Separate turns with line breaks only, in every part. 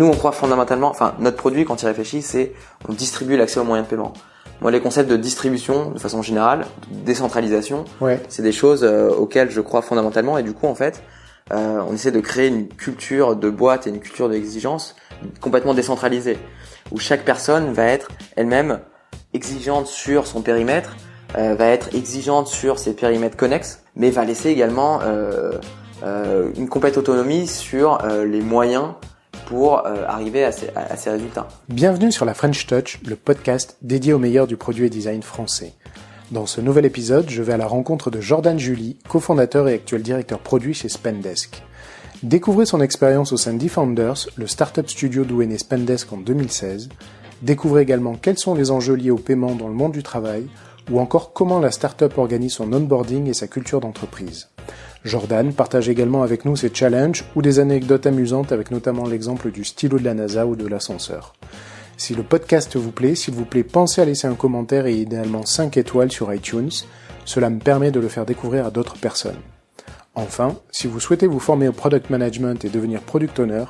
nous, on croit fondamentalement, enfin, notre produit, quand il réfléchit, c'est on distribue l'accès aux moyens de paiement. Moi, les concepts de distribution, de façon générale, de décentralisation, c'est des choses auxquelles je crois fondamentalement. Et du coup, en fait, on essaie de créer une culture de boîte et une culture d'exigence complètement décentralisée, où chaque personne va être elle-même exigeante sur son périmètre, va être exigeante sur ses périmètres connexes, mais va laisser également une complète autonomie sur les moyens pour arriver à ces résultats.
Bienvenue sur la French Touch, le podcast dédié au meilleur du produit et design français. Dans ce nouvel épisode, je vais à la rencontre de Jordan July, cofondateur et actuel directeur produit chez Spendesk. Découvrez son expérience au sein d'eFounders, le startup studio d'où est né Spendesk en 2016. Découvrez également quels sont les enjeux liés au paiement dans le monde du travail, ou encore comment la startup organise son onboarding et sa culture d'entreprise. Jordan partage également avec nous ses challenges ou des anecdotes amusantes avec notamment l'exemple du stylo de la NASA ou de l'ascenseur. Si le podcast vous plaît, s'il vous plaît, pensez à laisser un commentaire et idéalement 5 étoiles sur iTunes. Cela me permet de le faire découvrir à d'autres personnes. Enfin, si vous souhaitez vous former au product management et devenir product owner,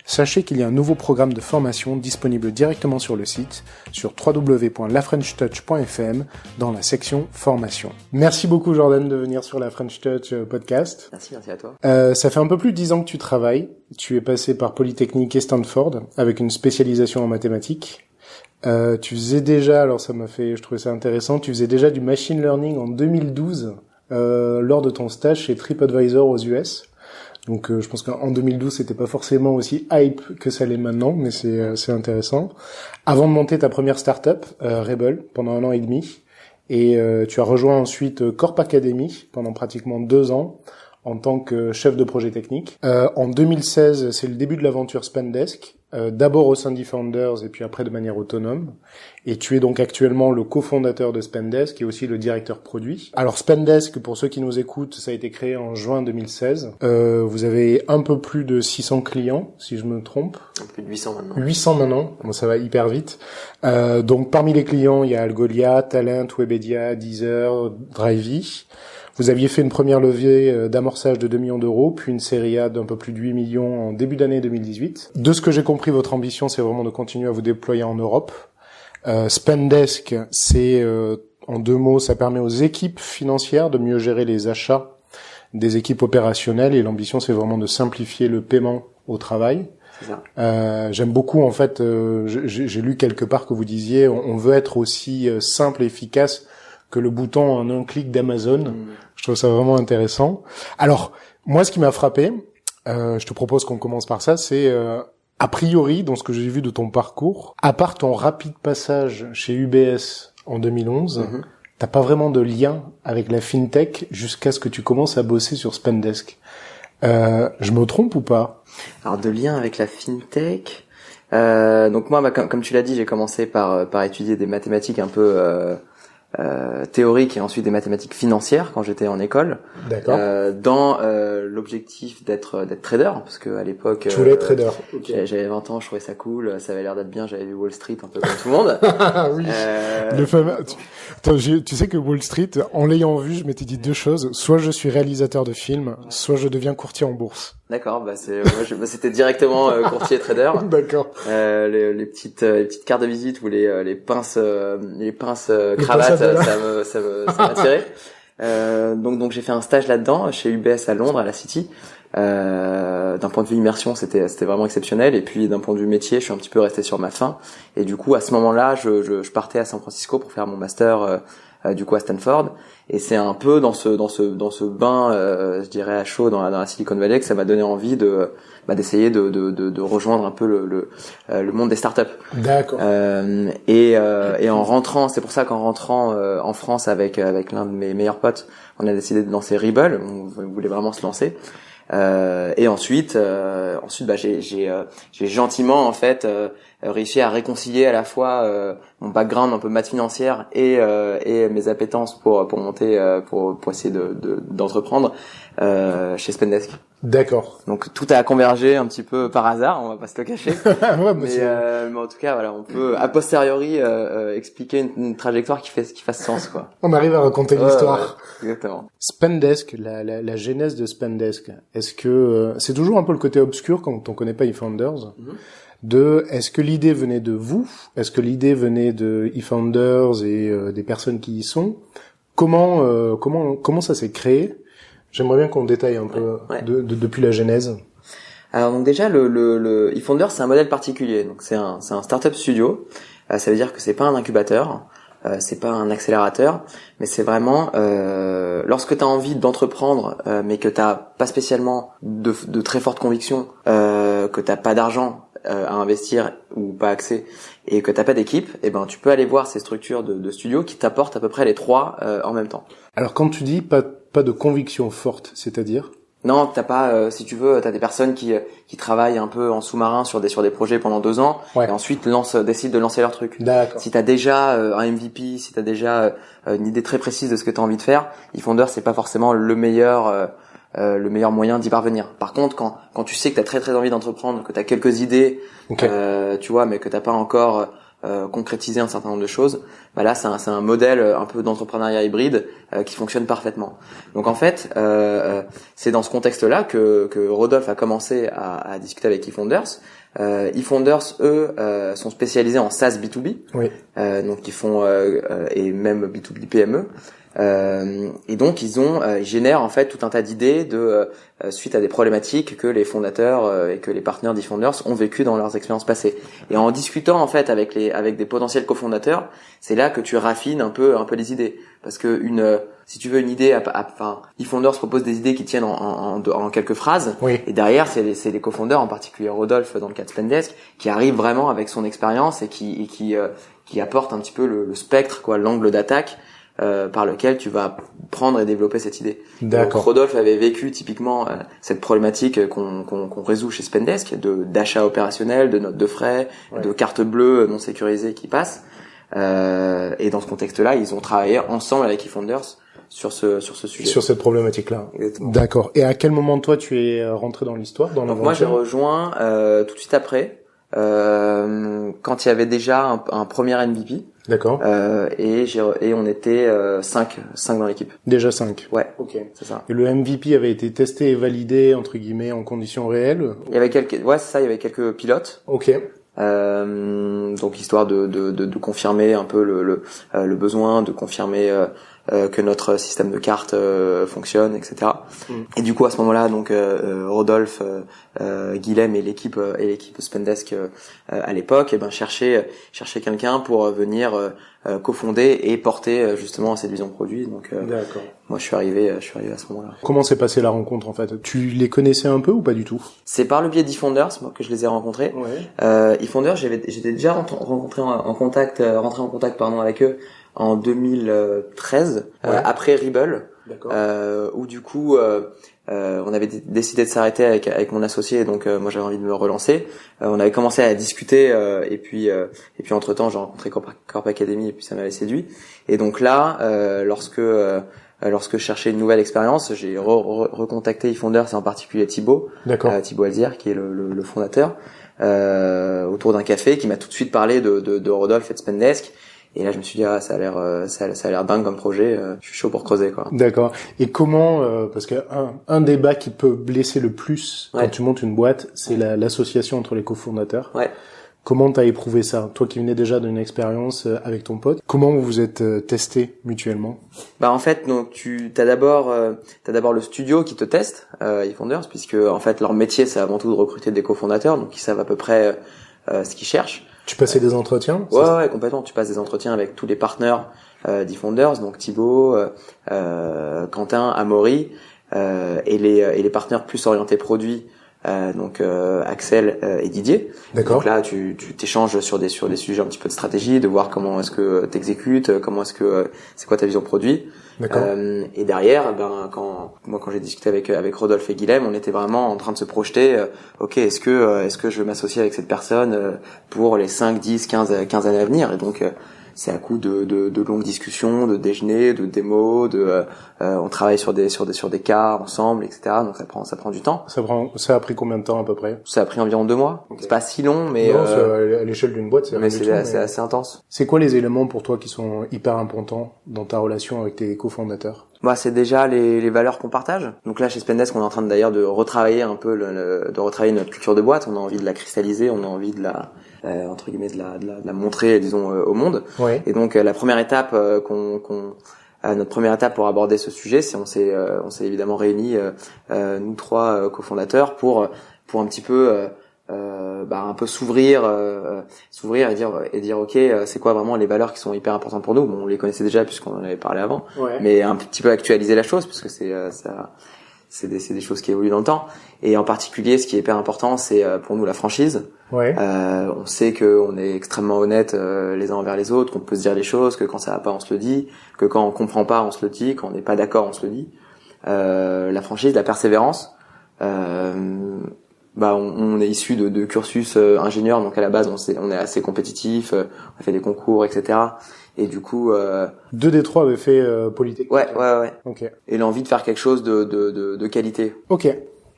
sachez qu'il y a un nouveau programme de formation disponible directement sur le site, sur www.lafrenchtouch.fm, dans la section formation. Merci beaucoup Jordan de venir sur la French Touch podcast.
Merci à toi.
Ça fait un peu plus de 10 ans que tu travailles. Tu es passé par Polytechnique et Stanford, avec une spécialisation en mathématiques. Tu faisais déjà, alors je trouvais ça intéressant, tu faisais déjà du machine learning en 2012, lors de ton stage chez TripAdvisor aux US. Donc je pense qu'en 2012 c'était pas forcément aussi hype que ça l'est maintenant, mais c'est intéressant. Avant de monter ta première startup, Rebel, pendant 1 an et demi, et tu as rejoint ensuite Corp Academy pendant pratiquement 2 ans en tant que chef de projet technique. En 2016, c'est le début de l'aventure Spendesk, d'abord au sein d'eFounders et puis après de manière autonome. Et tu es donc actuellement le cofondateur de Spendesk et aussi le directeur produit. Alors Spendesk, pour ceux qui nous écoutent, ça a été créé en juin 2016. Vous avez un peu plus de 600 clients, si je me trompe.
Un peu plus de 800 maintenant.
800 maintenant, bon, ça va hyper vite. Donc parmi les clients, il y a Algolia, Talent, Webedia, Deezer, Drivey. Vous aviez fait une première levée d'amorçage de 2 millions d'euros, puis une série A d'un peu plus de 8 millions en début d'année 2018. De ce que j'ai compris, votre ambition, c'est vraiment de continuer à vous déployer en Europe. Spendesk, c'est, en 2 mots, ça permet aux équipes financières de mieux gérer les achats des équipes opérationnelles, et l'ambition, c'est vraiment de simplifier le paiement au travail.
C'est ça.
J'aime beaucoup, en fait, j'ai lu quelque part que vous disiez, on veut être aussi simple et efficace que le bouton en un clic d'Amazon. Je trouve ça vraiment intéressant. Alors, moi, ce qui m'a frappé, je te propose qu'on commence par ça, c'est a priori, dans ce que j'ai vu de ton parcours, à part ton rapide passage chez UBS en 2011, t'as pas vraiment de lien avec la fintech jusqu'à ce que tu commences à bosser sur Spendesk. Je me trompe ou pas?
Alors, de lien avec la fintech, donc moi, comme tu l'as dit, j'ai commencé par étudier des mathématiques un peu théoriques et ensuite des mathématiques financières quand j'étais en école.
D'accord.
Dans l'objectif d'être trader, parce que à l'époque
Tu voulais être trader. Okay.
J'avais 20 ans, je trouvais ça cool, ça avait l'air d'être bien, j'avais vu Wall Street un peu comme tout le monde.
Oui. Le fameux. Tu sais que Wall Street, en l'ayant vu, je m'étais dit 2 choses. Soit je suis réalisateur de films, soit je deviens courtier en bourse.
D'accord, c'était directement courtier trader.
D'accord.
Les petites cartes de visite ou les pinces cravates, ça m'attirait. Donc j'ai fait un stage là-dedans chez UBS à Londres, à la City. D'un point de vue immersion, c'était vraiment exceptionnel. Et puis d'un point de vue métier, je suis un petit peu resté sur ma faim. Et du coup, à ce moment-là, je partais à San Francisco pour faire mon master du coup à Stanford. Et c'est un peu dans ce bain, je dirais à chaud dans la Silicon Valley que ça m'a donné envie d'essayer de rejoindre un peu le monde des startups.
D'accord.
Et en rentrant, c'est pour ça qu'en rentrant en France avec l'un de mes meilleurs potes, on a décidé de lancer Rebel. On voulait vraiment se lancer. Et ensuite j'ai gentiment en fait réussi à réconcilier à la fois mon background un peu maths financière et mes appétences pour monter pour essayer d'entreprendre chez Spendesk.
D'accord.
Donc tout a convergé un petit peu par hasard, on va pas se le cacher.
Ouais,
mais en tout cas voilà, on peut a posteriori expliquer une trajectoire qui fasse sens quoi.
On arrive à raconter l'histoire.
Ouais, exactement.
Spendesk, la genèse de Spendesk. Est-ce que c'est toujours un peu le côté obscur quand on connaît pas eFounders, est-ce que l'idée venait de vous? Est-ce que l'idée venait de eFounders et des personnes qui y sont? Comment ça s'est créé? J'aimerais bien qu'on détaille un peu depuis la genèse.
Alors donc déjà le eFounders, c'est un modèle particulier. Donc c'est un startup studio. Ça veut dire que c'est pas un incubateur, c'est pas un accélérateur, mais c'est vraiment lorsque tu as envie d'entreprendre mais que tu pas spécialement de très fortes convictions, que tu pas d'argent à investir ou pas accès et que t'as pas d'équipe, et ben tu peux aller voir ces structures de studios qui t'apportent à peu près les trois en même temps.
Alors quand tu dis pas de conviction forte, c'est-à-dire?
Non, t'as pas, si tu veux, t'as des personnes qui travaillent un peu en sous-marin sur des projets pendant 2 ans et ensuite décident de lancer leur truc.
D'accord.
Si t'as déjà un MVP, si t'as déjà une idée très précise de ce que t'as envie de faire, eFounders c'est pas forcément le meilleur moyen d'y parvenir. Par contre, quand tu sais que t'as très très envie d'entreprendre, que t'as quelques idées, tu vois, mais que t'as pas encore concrétisé un certain nombre de choses, bah là c'est un modèle un peu d'entrepreneuriat hybride qui fonctionne parfaitement. Donc en fait, c'est dans ce contexte-là que Rodolphe a commencé à discuter avec eFounders. eFounders, eux, sont spécialisés en SaaS B2B, donc ils font et même B2B PME. Et donc ils génèrent en fait tout un tas d'idées suite à des problématiques que les fondateurs et que les partenaires d'eFounders ont vécu dans leurs expériences passées. Et en discutant en fait avec des potentiels cofondateurs, c'est là que tu raffines un peu les idées, parce que si tu veux une idée, eFounders propose des idées qui tiennent en quelques phrases, et derrière c'est les cofondateurs, en particulier Rodolphe dans le cas de Spendesk, qui arrive vraiment avec son expérience et qui apporte un petit peu le spectre, l'angle d'attaque par lequel tu vas prendre et développer cette idée.
D'accord.
Donc, Rodolphe avait vécu typiquement cette problématique qu'on résout chez Spendesk, d'achat opérationnel, de notes de frais, de cartes bleues non sécurisées qui passent. Et dans ce contexte-là, ils ont travaillé ensemble avec eFounders sur ce sujet.
Sur cette problématique-là.
Exactement.
D'accord. Et à quel moment toi tu es rentré dans l'histoire, dans l'aventure?
Donc moi j'ai rejoint tout de suite après, quand il y avait déjà un premier MVP.
D'accord.
Et on était 5 dans l'équipe.
Déjà 5.
Ouais.
Ok.
C'est ça.
Et le MVP avait été testé et validé entre guillemets en conditions réelles.
Il y avait c'est ça, il y avait quelques pilotes.
Ok.
Donc histoire de confirmer un peu le besoin, de confirmer que notre système de cartes fonctionne, etc. Et du coup à ce moment-là, donc Rodolphe, Guilhem et l'équipe Spendesk à l'époque, cherchaient quelqu'un pour venir cofonder et porter justement cette vision produit. Donc
D'accord.
Moi je suis arrivé à ce moment-là.
Comment s'est passée la rencontre en fait? Tu les connaissais un peu ou pas du tout?
C'est par le biais d'eFounders moi que je les ai rencontrés. eFounders, j'étais déjà rentré en contact avec eux en 2013 après Rebel, où du coup on avait décidé de s'arrêter avec mon associé, donc moi j'avais envie de me relancer. On avait commencé à discuter et puis entre-temps j'ai rencontré Corp Academy et puis ça m'avait séduit. Et donc là lorsque je cherchais une nouvelle expérience, j'ai recontacté eFounders et en particulier Thibaut Alzière qui est le fondateur autour d'un café, qui m'a tout de suite parlé de Rodolphe et de Spendesk. Et là, je me suis dit, ça a l'air dingue comme projet. Je suis chaud pour creuser, quoi.
D'accord. Et comment, parce que un débat qui peut blesser le plus quand tu montes une boîte, c'est l'association entre les cofondateurs. Ouais. Comment t'as éprouvé ça? Toi qui venais déjà d'une expérience avec ton pote, comment vous vous êtes testés mutuellement?
En fait, donc t'as d'abord le studio qui te teste, eFounders, puisque en fait leur métier c'est avant tout de recruter des cofondateurs, donc ils savent à peu près ce qu'ils cherchent.
Tu passais des entretiens?
Ouais, complètement. Tu passes des entretiens avec tous les partenaires d'eFounders, donc Thibaut, Quentin, Amaury, et les partenaires plus orientés produits, donc Axel et Didier.
D'accord.
Donc là, tu t'échanges sur des sujets un petit peu de stratégie, de voir comment est-ce que t'exécutes, c'est quoi ta vision produit.
D'accord.
Et derrière, quand j'ai discuté avec Rodolphe et Guilhem, on était vraiment en train de se projeter. Ok, est-ce que je veux m'associer avec cette personne pour les 5, 10, 15 années à venir? Et donc c'est à coup de longues discussions, de déjeuners, de démos, on travaille sur des cas ensemble, etc. Donc ça prend du temps.
Ça a pris combien de temps à peu près?
Ça a pris environ 2 mois. Okay. C'est pas si long, mais
non, à l'échelle d'une boîte,
c'est assez intense.
C'est quoi les éléments pour toi qui sont hyper importants dans ta relation avec tes cofondateurs?
Bah, c'est déjà les valeurs qu'on partage. Donc là, chez Spendesk, on est en train d'ailleurs de retravailler un peu de retravailler notre culture de boîte. On a envie de la cristalliser, on a envie de la entre guillemets de la montrer, disons, au monde.
Ouais.
Et donc la première étape notre première étape pour aborder ce sujet, c'est on s'est évidemment réunis nous trois cofondateurs pour un petit peu un peu s'ouvrir et dire ok, c'est quoi vraiment les valeurs qui sont hyper importantes pour nous. Bon, on les connaissait déjà puisqu'on en avait parlé avant, mais un petit peu actualiser la chose parce que c'est des choses qui évoluent dans le temps. Et en particulier, ce qui est hyper important, c'est pour nous la franchise. On sait que on est extrêmement honnête les uns envers les autres, qu'on peut se dire les choses, que quand ça va pas, on se le dit, que quand on comprend pas, on se le dit, quand on n'est pas d'accord, on se le dit. La franchise, la persévérance. On est issu de cursus ingénieur, donc à la base on est assez compétitif, on a fait des concours, etc. Et du coup
2 des 3 avaient fait Polytechnique.
Ouais.
Ok.
Et l'envie de faire quelque chose de qualité.
Ok.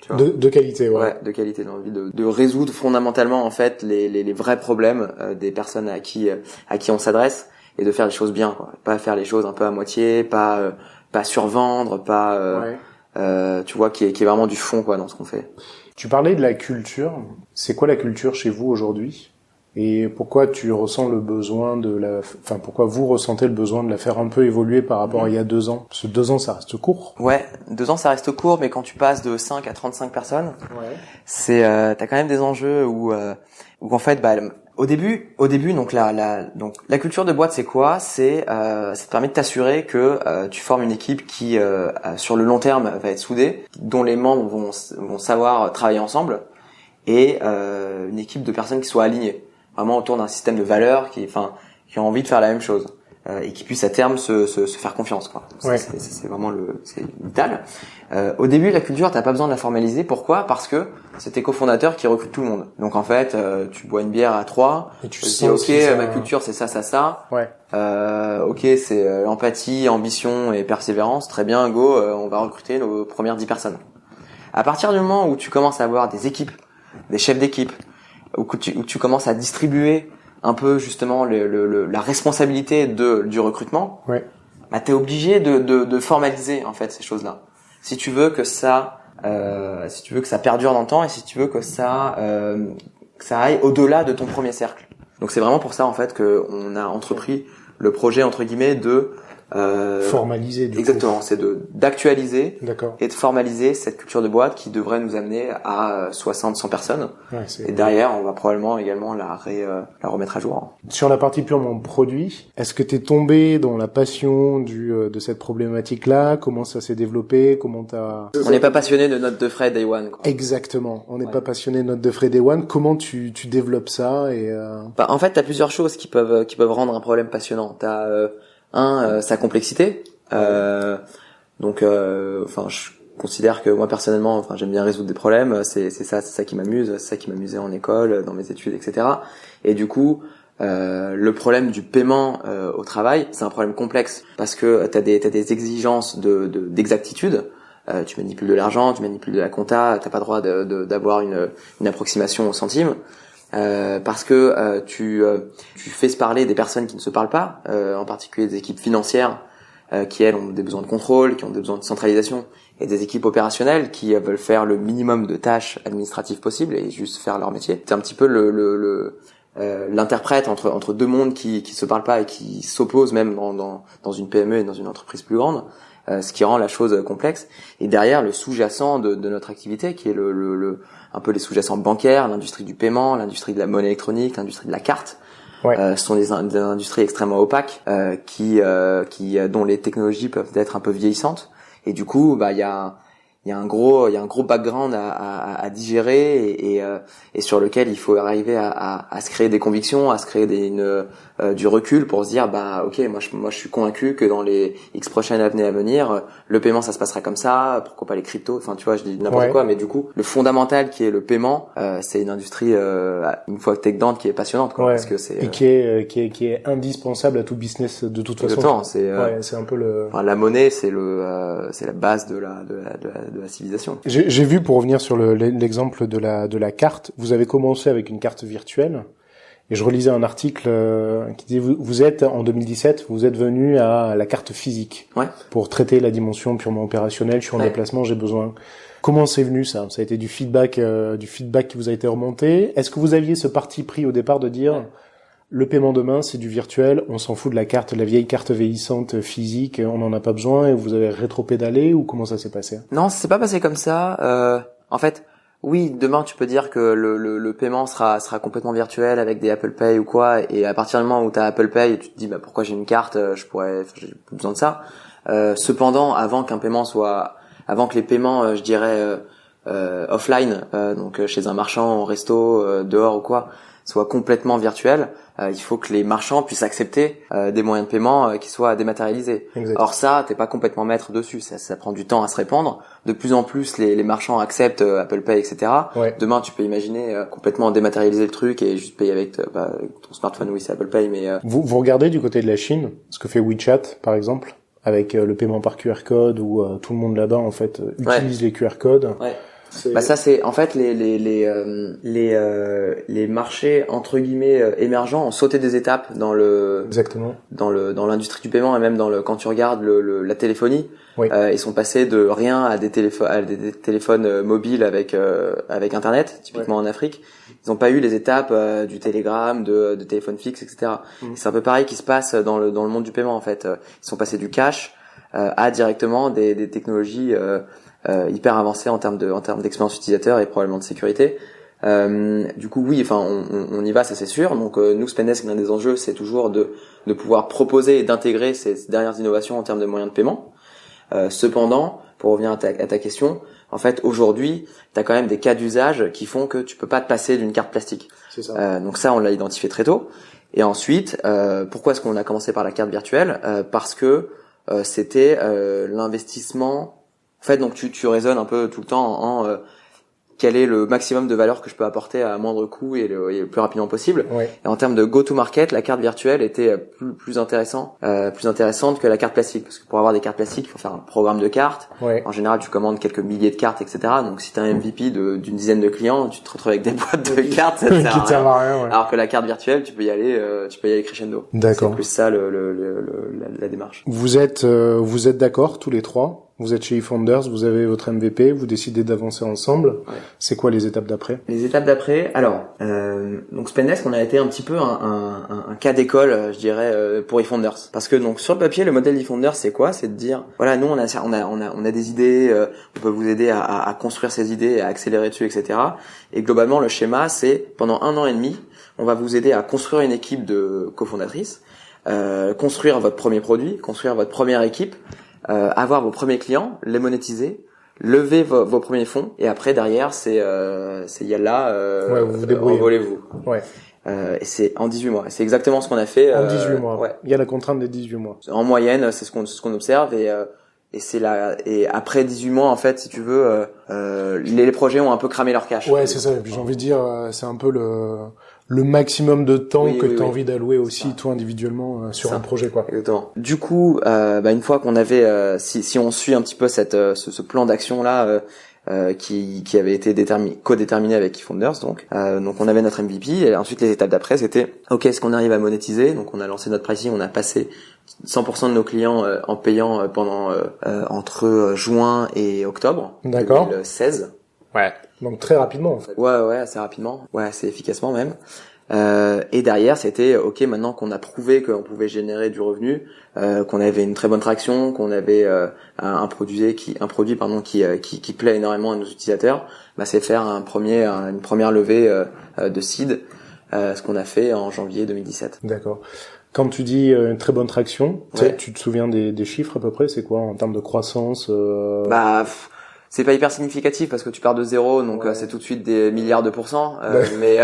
De qualité, ouais.
Ouais, de qualité, l'envie de résoudre fondamentalement en fait les vrais problèmes des personnes à qui on s'adresse et de faire les choses bien, quoi. Pas faire les choses un peu à moitié, pas survendre, tu vois, qui est vraiment du fond, quoi, dans ce qu'on fait.
Tu parlais de la culture. C'est quoi la culture chez vous aujourd'hui? Et pourquoi tu ressens le besoin pourquoi vous ressentez le besoin de la faire un peu évoluer par rapport à il y a 2 ans? Parce que 2 ans, ça reste court.
Ouais, 2 ans, ça reste court, mais quand tu passes de 5 à 35 personnes, t'as quand même des enjeux où en fait, au début, donc la culture de boîte, c'est quoi? Ça te permet de t'assurer que tu formes une équipe qui, sur le long terme, va être soudée, dont les membres vont savoir travailler ensemble, et une équipe de personnes qui soient alignées, vraiment autour d'un système de valeurs, qui ont envie de faire la même chose, et qui puissent à terme se faire confiance, quoi. C'est vraiment c'est vital. Au début, la culture, t'as pas besoin de la formaliser. Pourquoi? Parce que c'est tes cofondateurs qui recrutent tout le monde. Donc en fait, tu bois une bière à 3, et tu dis ok, ma culture c'est ça.
Ouais.
Ok, c'est l'empathie, ambition et persévérance. Très bien, go, on va recruter nos premières 10 personnes. À partir du moment où tu commences à avoir des équipes, des chefs d'équipe, où tu commences à distribuer un peu justement la responsabilité du recrutement, t'es obligé de formaliser en fait ces choses-là. Si tu veux que ça perdure dans le temps et si tu veux que ça aille au-delà de ton premier cercle. Donc c'est vraiment pour ça en fait que on a entrepris le projet entre guillemets de
formaliser du
exactement,
coup.
c'est d'actualiser
D'accord.
et de formaliser cette culture de boîte qui devrait nous amener à 60-100 personnes. Et derrière, on va probablement également la remettre à jour.
Sur la partie purement produit, est-ce que t'es tombé dans la passion de cette problématique-là? Comment ça s'est développé?
On n'est pas passionné de notes de frais Day One, quoi.
Exactement. On n'est pas passionné de notes de frais Day One. Comment tu développes ça
en fait, t'as plusieurs choses qui peuvent rendre un problème passionnant. T'as sa complexité. Je considère que moi personnellement, j'aime bien résoudre des problèmes. C'est ça qui m'amuse. C'est ça qui m'amusait en école, dans mes études, etc. Et du coup, le problème du paiement au travail, c'est un problème complexe parce que t'as des exigences d'exactitude. Tu manipules de l'argent, tu manipules de la compta. T'as pas le droit d'avoir une approximation au centime. Parce que tu fais se parler des personnes qui ne se parlent pas, en particulier des équipes financières qui elles ont des besoins de contrôle, qui ont des besoins de centralisation, et des équipes opérationnelles qui veulent faire le minimum de tâches administratives possibles et juste faire leur métier. C'est un petit peu l'interprète entre deux mondes qui se parlent pas et qui s'opposent même dans une PME et dans une entreprise plus grande. Ce qui rend la chose complexe. Et derrière, le sous-jacent de notre activité, qui est un peu les sous-jacents bancaires, l'industrie du paiement, l'industrie de la monnaie électronique, l'industrie de la carte, ce sont des industries extrêmement opaques, dont les technologies peuvent être un peu vieillissantes. Et du coup, il y a un gros background à digérer et sur lequel il faut arriver à se créer des convictions, à se créer du recul pour se dire ok, moi je suis convaincu que dans les X prochaines années à venir, le paiement ça se passera comme ça, pourquoi pas les cryptos, tu vois, je dis n'importe quoi, mais du coup le fondamental qui est le paiement, c'est une industrie une fois que t'es dedans qui est passionnante, quoi, parce que c'est
et qui est indispensable à tout business de toute façon.
C'est
un peu
la monnaie, c'est la base de la civilisation.
J'ai vu, pour revenir sur l'exemple de la carte, vous avez commencé avec une carte virtuelle Et je relisais un article qui dit vous êtes en 2017, vous êtes venu à la carte physique pour traiter la dimension purement opérationnelle. Je suis en déplacement, j'ai besoin. Comment c'est venu ça? Ça a été du feedback qui vous a été remonté. Est-ce que vous aviez ce parti pris au départ de dire le paiement demain c'est du virtuel, on s'en fout de la carte, la vieille carte vieillissante physique, on n'en a pas besoin, et vous avez rétro-pédalé, ou comment ça s'est passé?
Non, ça s'est pas passé comme ça. En fait, oui, demain tu peux dire que le paiement sera complètement virtuel avec des Apple Pay ou quoi, et à partir du moment où tu as Apple Pay, tu te dis pourquoi j'ai une carte, j'ai plus besoin de ça. Cependant, avant que les paiements, je dirais offline, donc chez un marchand, au resto, dehors ou quoi, soient complètement virtuels, il faut que les marchands puissent accepter des moyens de paiement qui soient dématérialisés.
Exact.
Or ça, t'es pas complètement maître dessus, ça prend du temps à se répandre. De plus en plus, les marchands acceptent Apple Pay, etc. Demain, tu peux imaginer complètement dématérialiser le truc et juste payer avec ton smartphone. Oui, c'est Apple Pay, mais
vous regardez du côté de la Chine ce que fait WeChat, par exemple, avec le paiement par QR code, où tout le monde là-bas en fait utilise les QR codes.
Ça c'est en fait les marchés entre guillemets émergents ont sauté des étapes dans l'industrie du paiement, et même quand tu regardes la téléphonie, ils sont passés de rien à des téléphones mobiles avec internet, typiquement en Afrique. Ils n'ont pas eu les étapes du télégramme, de téléphone fixe, etc. Et c'est un peu pareil qui se passe dans le monde du paiement en fait. Ils sont passés du cash à directement des technologies hyper avancé en termes d'expérience utilisateur et probablement de sécurité. Du coup, oui, enfin, on y va, ça c'est sûr. Donc, nous, Spendesk, l'un des enjeux, c'est toujours de pouvoir proposer et d'intégrer ces dernières innovations en termes de moyens de paiement. Cependant, pour revenir à ta question, en fait, aujourd'hui, tu as quand même des cas d'usage qui font que tu peux pas te passer d'une carte plastique.
C'est ça.
Donc ça, on l'a identifié très tôt. Et ensuite, pourquoi est-ce qu'on a commencé par la carte virtuelle? Parce que c'était l'investissement. En fait, donc tu raisonnes un peu tout le temps en quel est le maximum de valeur que je peux apporter à moindre coût et le plus rapidement possible. Et en termes de go-to-market, la carte virtuelle était plus intéressante que la carte plastique, parce que pour avoir des cartes plastiques, il faut faire un programme de cartes. En général, tu commandes quelques milliers de cartes, etc. Donc, si tu as un MVP d'une dizaine de clients, tu te retrouves avec des boîtes de cartes, ça te sert à rien. Alors que la carte virtuelle, tu peux y aller crescendo.
D'accord.
C'est plus ça la démarche.
Vous êtes d'accord tous les trois? Vous êtes chez eFounders, vous avez votre MVP, vous décidez d'avancer ensemble. C'est quoi les étapes d'après?
Les étapes d'après, alors, donc Spendesk, on a été un petit peu un cas d'école, je dirais, pour eFounders. Parce que donc sur le papier, le modèle d'eFounders, c'est quoi? C'est de dire, voilà, nous on a des idées, on peut vous aider à construire ces idées, à accélérer dessus, etc. Et globalement, le schéma, c'est pendant 1 an et demi, on va vous aider à construire une équipe de cofondatrices, construire votre premier produit, construire votre première équipe, avoir vos premiers clients, les monétiser, lever vos premiers fonds, et après derrière c'est yalla, envolez-vous. Et c'est en 18 mois. C'est exactement ce qu'on a fait.
En 18 mois. Il y a la contrainte des 18 mois.
En moyenne, c'est ce qu'on observe, et après 18 mois, en fait, si tu veux, les projets ont un peu cramé leur cash.
Ouais, c'est ça. Et puis j'ai envie de dire, c'est un peu le maximum de temps que tu as envie d'allouer aussi, toi, individuellement, sur un projet, quoi.
Exactement. Du coup, une fois qu'on avait, si on suit un petit peu ce plan d'action-là, qui avait été co-déterminé avec eFounders, donc on avait notre MVP, et ensuite les étapes d'après, c'était, ok, est-ce qu'on arrive à monétiser? Donc on a lancé notre pricing, on a passé 100% de nos clients en payant pendant entre juin et octobre 2016.
Ouais. Donc très rapidement en fait.
Ouais, assez rapidement. Ouais, assez efficacement même. Et derrière, c'était ok, maintenant qu'on a prouvé qu'on pouvait générer du revenu, qu'on avait une très bonne traction, qu'on avait un produit qui plaît énormément à nos utilisateurs, c'est faire une première levée de seed, ce qu'on a fait en janvier 2017.
D'accord. Quand tu dis une très bonne traction, tu te souviens des chiffres à peu près? C'est quoi en termes de croissance?
C'est pas hyper significatif parce que tu pars de zéro, donc c'est tout de suite des milliards de pourcents. Mais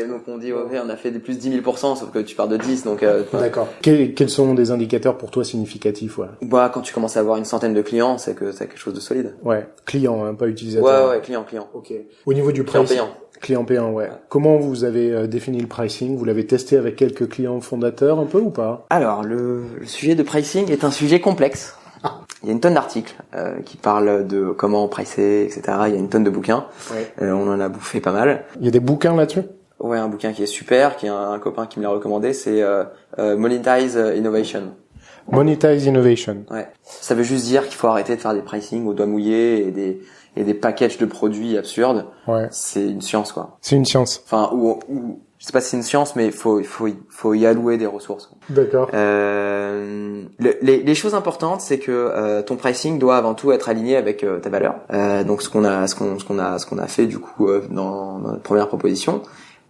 donc on dit on a fait des plus 10 000%, sauf que tu pars de 10, donc.
D'accord. Quels sont des indicateurs pour toi significatifs?
Quand tu commences à avoir une centaine de clients, c'est que t'as quelque chose de solide.
Ouais, client, pas utilisateur.
Ouais, client.
Ok. Au niveau du pricing. Client payant, ouais. Comment vous avez défini le pricing? Vous l'avez testé avec quelques clients fondateurs un peu ou pas?
Alors le sujet de pricing est un sujet complexe. Il y a une tonne d'articles qui parlent de comment pricer, etc. Il y a une tonne de bouquins. On en a bouffé pas mal.
Il y a des bouquins là-dessus?
Ouais, un bouquin qui est super, qui est un copain qui me l'a recommandé, c'est Monetize Innovation.
Monetize Innovation.
Ouais. Ça veut juste dire qu'il faut arrêter de faire des pricing au doigt mouillé et des packages de produits absurdes.
Ouais.
C'est une science, quoi.
C'est une science.
Enfin, je sais pas si c'est une science, mais il faut y allouer des ressources.
D'accord.
Les choses importantes, c'est que ton pricing doit avant tout être aligné avec ta valeur. Donc ce qu'on a fait du coup dans notre première proposition,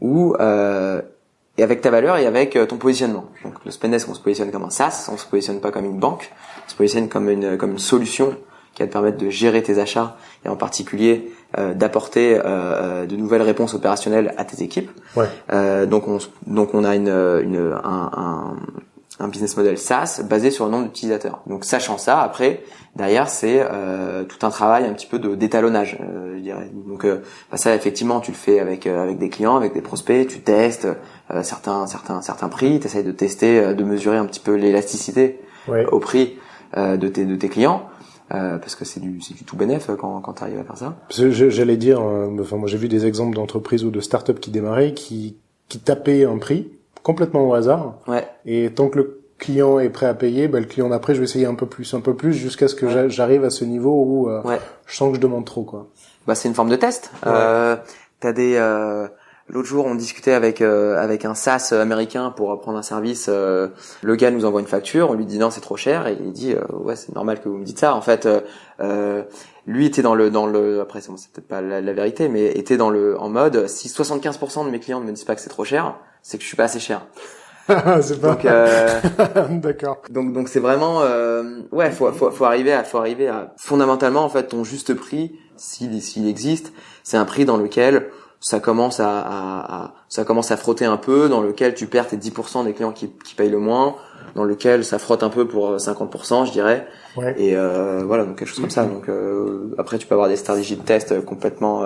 et avec ta valeur et avec ton positionnement. Donc le Spendesk, on se positionne comme un SaaS, on se positionne pas comme une banque, on se positionne comme une solution qui va te permettre de gérer tes achats et en particulier d'apporter de nouvelles réponses opérationnelles à tes équipes.
Ouais.
Donc on a un business model SaaS basé sur le nombre d'utilisateurs. Donc sachant ça, après derrière c'est tout un travail un petit peu d'étalonnage, je dirais. Donc ça effectivement tu le fais avec des clients, avec des prospects, tu testes certains prix, tu essayes de tester, de mesurer un petit peu l'élasticité au prix de tes clients. Parce que c'est du tout bénef quand tu arrives à faire ça.
J'allais dire, enfin moi j'ai vu des exemples d'entreprises ou de startups qui démarraient, qui tapaient un prix complètement au hasard.
Ouais.
Et tant que le client est prêt à payer, le client d'après je vais essayer un peu plus, jusqu'à ce que j'arrive à ce niveau où je sens que je demande trop, quoi.
C'est une forme de test. Ouais. T'as des l'autre jour, on discutait avec un SaaS américain pour prendre un service. Le gars nous envoie une facture, on lui dit non, c'est trop cher, et il dit ouais, c'est normal que vous me dites ça. En fait, lui était dans le après c'est peut-être pas la vérité, mais était en mode si 75% de mes clients ne me disent pas que c'est trop cher, c'est que je suis pas assez cher.
C'est pas.
Donc
d'accord.
Donc c'est vraiment faut arriver à fondamentalement en fait ton juste prix s'il existe, c'est un prix dans lequel ça commence à frotter un peu, dans lequel tu perds tes 10% des clients qui payent le moins, dans lequel ça frotte un peu pour 50%, je dirais.
Ouais.
Et voilà, donc quelque chose comme ça. Donc après tu peux avoir des stratégies de test complètement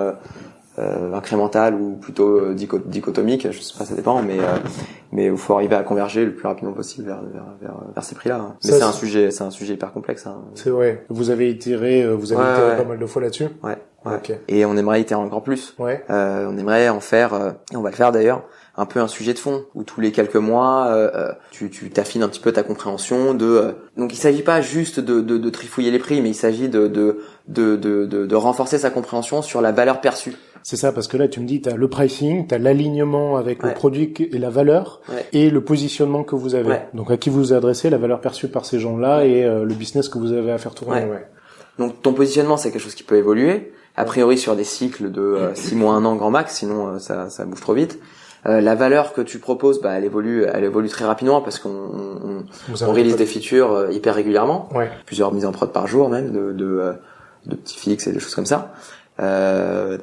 incrémentales ou plutôt dichotomiques, je sais pas, ça dépend, mais il faut arriver à converger le plus rapidement possible vers ces prix-là. Mais c'est un sujet hyper complexe.
C'est vrai. Vous avez itéré pas mal de fois là-dessus.
Ouais.
Okay.
Et on aimerait itérer encore plus.
Ouais.
On aimerait en faire, et on va le faire d'ailleurs, un peu un sujet de fond où tous les quelques mois, tu t'affines un petit peu ta compréhension donc il s'agit pas juste de trifouiller les prix, mais il s'agit de renforcer sa compréhension sur la valeur perçue.
C'est ça, parce que là, tu me dis, t'as le pricing, t'as l'alignement avec le produit et la valeur, et le positionnement que vous avez. Ouais. Donc, à qui vous vous adressez, la valeur perçue par ces gens-là, et le business que vous avez à faire tourner. Ouais.
Donc, ton positionnement, c'est quelque chose qui peut évoluer, a priori sur des cycles de 6 mois, 1 an grand max, sinon ça bouge trop vite. La valeur que tu proposes, elle évolue très rapidement parce qu'on release des features hyper régulièrement, plusieurs mises en prod par jour même, de petits fixes et des choses comme ça.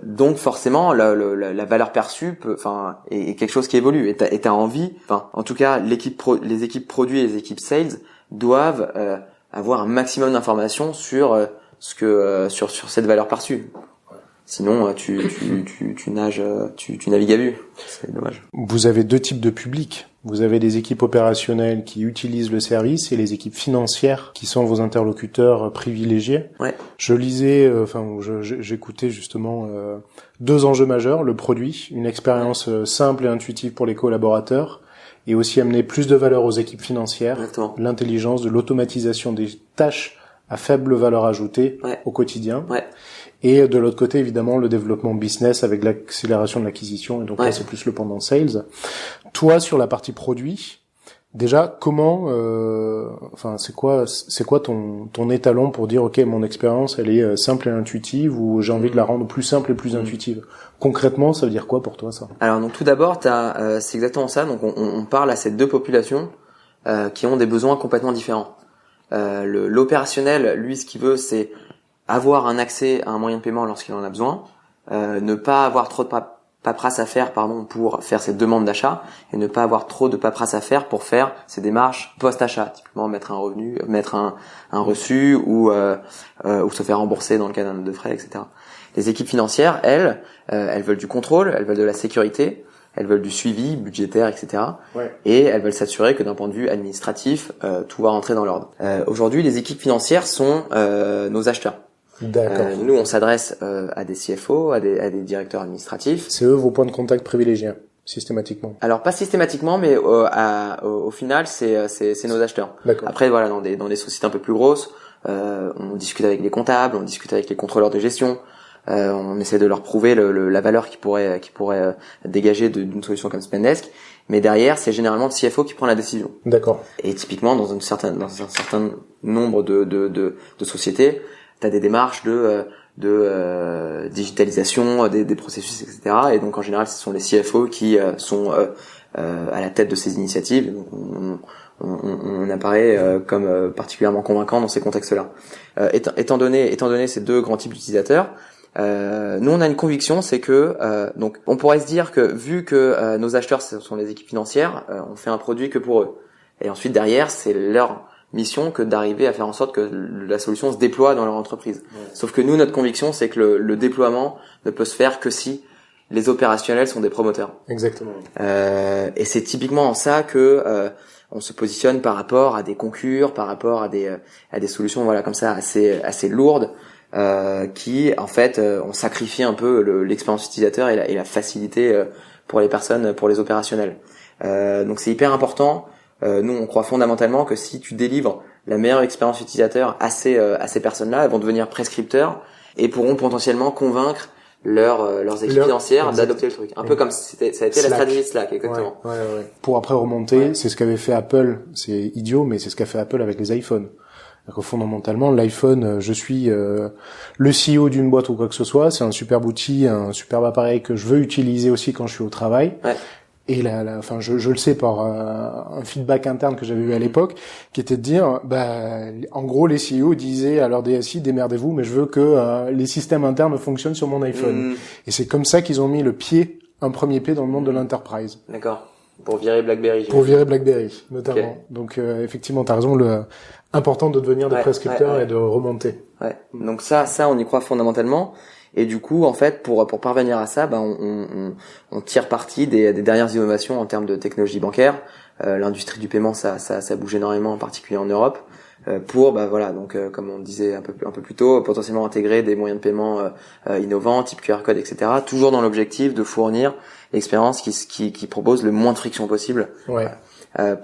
Donc forcément la valeur perçue est quelque chose qui évolue, et t'as envie, en tout cas les équipes produits et les équipes sales doivent avoir un maximum d'informations sur sur cette valeur perçue. Sinon tu navigues à vue, c'est dommage.
Vous avez deux types de publics. Vous avez les équipes opérationnelles qui utilisent le service et les équipes financières qui sont vos interlocuteurs privilégiés.
Ouais.
Je lisais, j'écoutais justement 2 enjeux majeurs: le produit, une expérience simple et intuitive pour les collaborateurs, et aussi amener plus de valeur aux équipes financières.
Exactement.
L'intelligence, de l'automatisation des tâches à faible valeur ajoutée au quotidien.
Ouais.
Et de l'autre côté, évidemment, le développement business avec l'accélération de l'acquisition. Et donc là, c'est plus le pendant sales. Toi, sur la partie produit, déjà, comment, c'est quoi ton étalon pour dire, ok, mon expérience, elle est simple et intuitive, ou j'ai envie de la rendre plus simple et plus intuitive? Concrètement, ça veut dire quoi pour toi, ça? Alors,
donc, tout d'abord, c'est exactement ça. Donc, on parle à ces deux populations, qui ont des besoins complètement différents. L'opérationnel, lui, ce qu'il veut, c'est avoir un accès à un moyen de paiement lorsqu'il en a besoin, ne pas avoir trop de paperasse à faire pour faire ses demandes d'achat, et ne pas avoir trop de paperasse à faire pour faire ses démarches post-achat, typiquement mettre un revenu, mettre un reçu ou se faire rembourser dans le cas d'un note de frais, etc. Les équipes financières, elles veulent du contrôle, elles veulent de la sécurité, elles veulent du suivi budgétaire, etc. Et elles veulent s'assurer que d'un point de vue administratif, tout va rentrer dans l'ordre. Aujourd'hui, les équipes financières sont nos acheteurs.
D'accord.
Nous, on s'adresse à des CFO, à des directeurs administratifs.
C'est eux vos points de contact privilégiés. systématiquement?
Alors pas systématiquement, mais au final c'est nos acheteurs.
D'accord.
Après voilà, dans des sociétés un peu plus grosses, on discute avec les comptables, on discute avec les contrôleurs de gestion, on essaie de leur prouver la valeur qui pourrait dégager d'une solution comme Spendesk. Mais derrière, c'est généralement le CFO qui prend la décision.
D'accord.
Et typiquement, dans un certain nombre de sociétés, t'as des démarches de digitalisation des processus, etc. Et donc, en général, ce sont les CFO qui sont à la tête de ces initiatives. Donc, on apparaît comme particulièrement convaincant dans ces contextes-là. Étant donné ces deux grands types d'utilisateurs, nous on a une conviction, c'est que donc on pourrait se dire que vu que nos acheteurs ce sont les équipes financières, on fait un produit que pour eux. Et ensuite derrière, c'est leur mission que d'arriver à faire en sorte que la solution se déploie dans leur entreprise. Ouais. Sauf que nous, notre conviction, c'est que le déploiement ne peut se faire que si les opérationnels sont des promoteurs.
Exactement.
Et c'est typiquement en ça que on se positionne par rapport à des concurs, par rapport à des solutions voilà comme ça assez lourdes. Qui en fait ont sacrifié un peu l'expérience utilisateur et la facilité pour les personnes, pour les opérationnels. Donc c'est hyper important. Nous on croit fondamentalement que si tu délivres la meilleure expérience utilisateur à ces personnes-là, elles vont devenir prescripteurs et pourront potentiellement convaincre leurs équipes financières d'adopter le truc. Un peu comme ça a été Slack. La stratégie Slack, exactement.
Ouais. Pour après remonter, c'est ce qu'avait fait Apple. C'est idiot, mais c'est ce qu'a fait Apple avec les iPhones. Fondamentalement, l'iPhone, je suis le CEO d'une boîte ou quoi que ce soit, c'est un superbe outil, un superbe appareil que je veux utiliser aussi quand je suis au travail. Ouais. Et enfin, je le sais par un feedback interne que j'avais eu à l'époque, qui était de dire, en gros, les CEO disaient à leur DSI, démerdez-vous, mais je veux que les systèmes internes fonctionnent sur mon iPhone. Et c'est comme ça qu'ils ont mis un premier pied dans le monde de l'enterprise.
D'accord. Pour virer BlackBerry.
Pour virer BlackBerry, notamment. Okay. Donc, effectivement, t'as raison, important de devenir des prescripteurs et de remonter.
Ouais. Donc ça, on y croit fondamentalement. Et du coup, en fait, pour parvenir à ça, on tire parti des dernières innovations en termes de technologie bancaire. L'industrie du paiement, ça bouge énormément, en particulier en Europe. Donc comme on disait un peu plus tôt, potentiellement intégrer des moyens de paiement innovants, type QR code, etc. Toujours dans l'objectif de fournir l'expérience qui propose le moins de friction possible.
Ouais.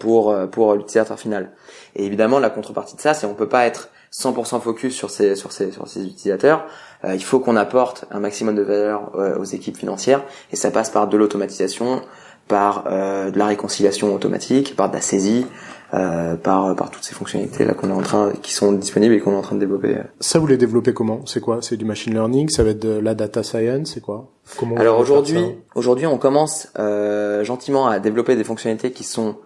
Pour l'utilisateur final. Et évidemment, la contrepartie de ça, c'est on peut pas être 100% focus sur ces utilisateurs. Il faut qu'on apporte un maximum de valeur aux équipes financières, et ça passe par de l'automatisation, par de la réconciliation automatique, par de la saisie, par toutes ces fonctionnalités là qui sont disponibles et qu'on est en train de développer.
Ça, vous les développez comment? C'est quoi? C'est du machine learning? Ça va être de la data science? C'est quoi? Comment?
Alors aujourd'hui, on commence gentiment à développer des fonctionnalités qui sont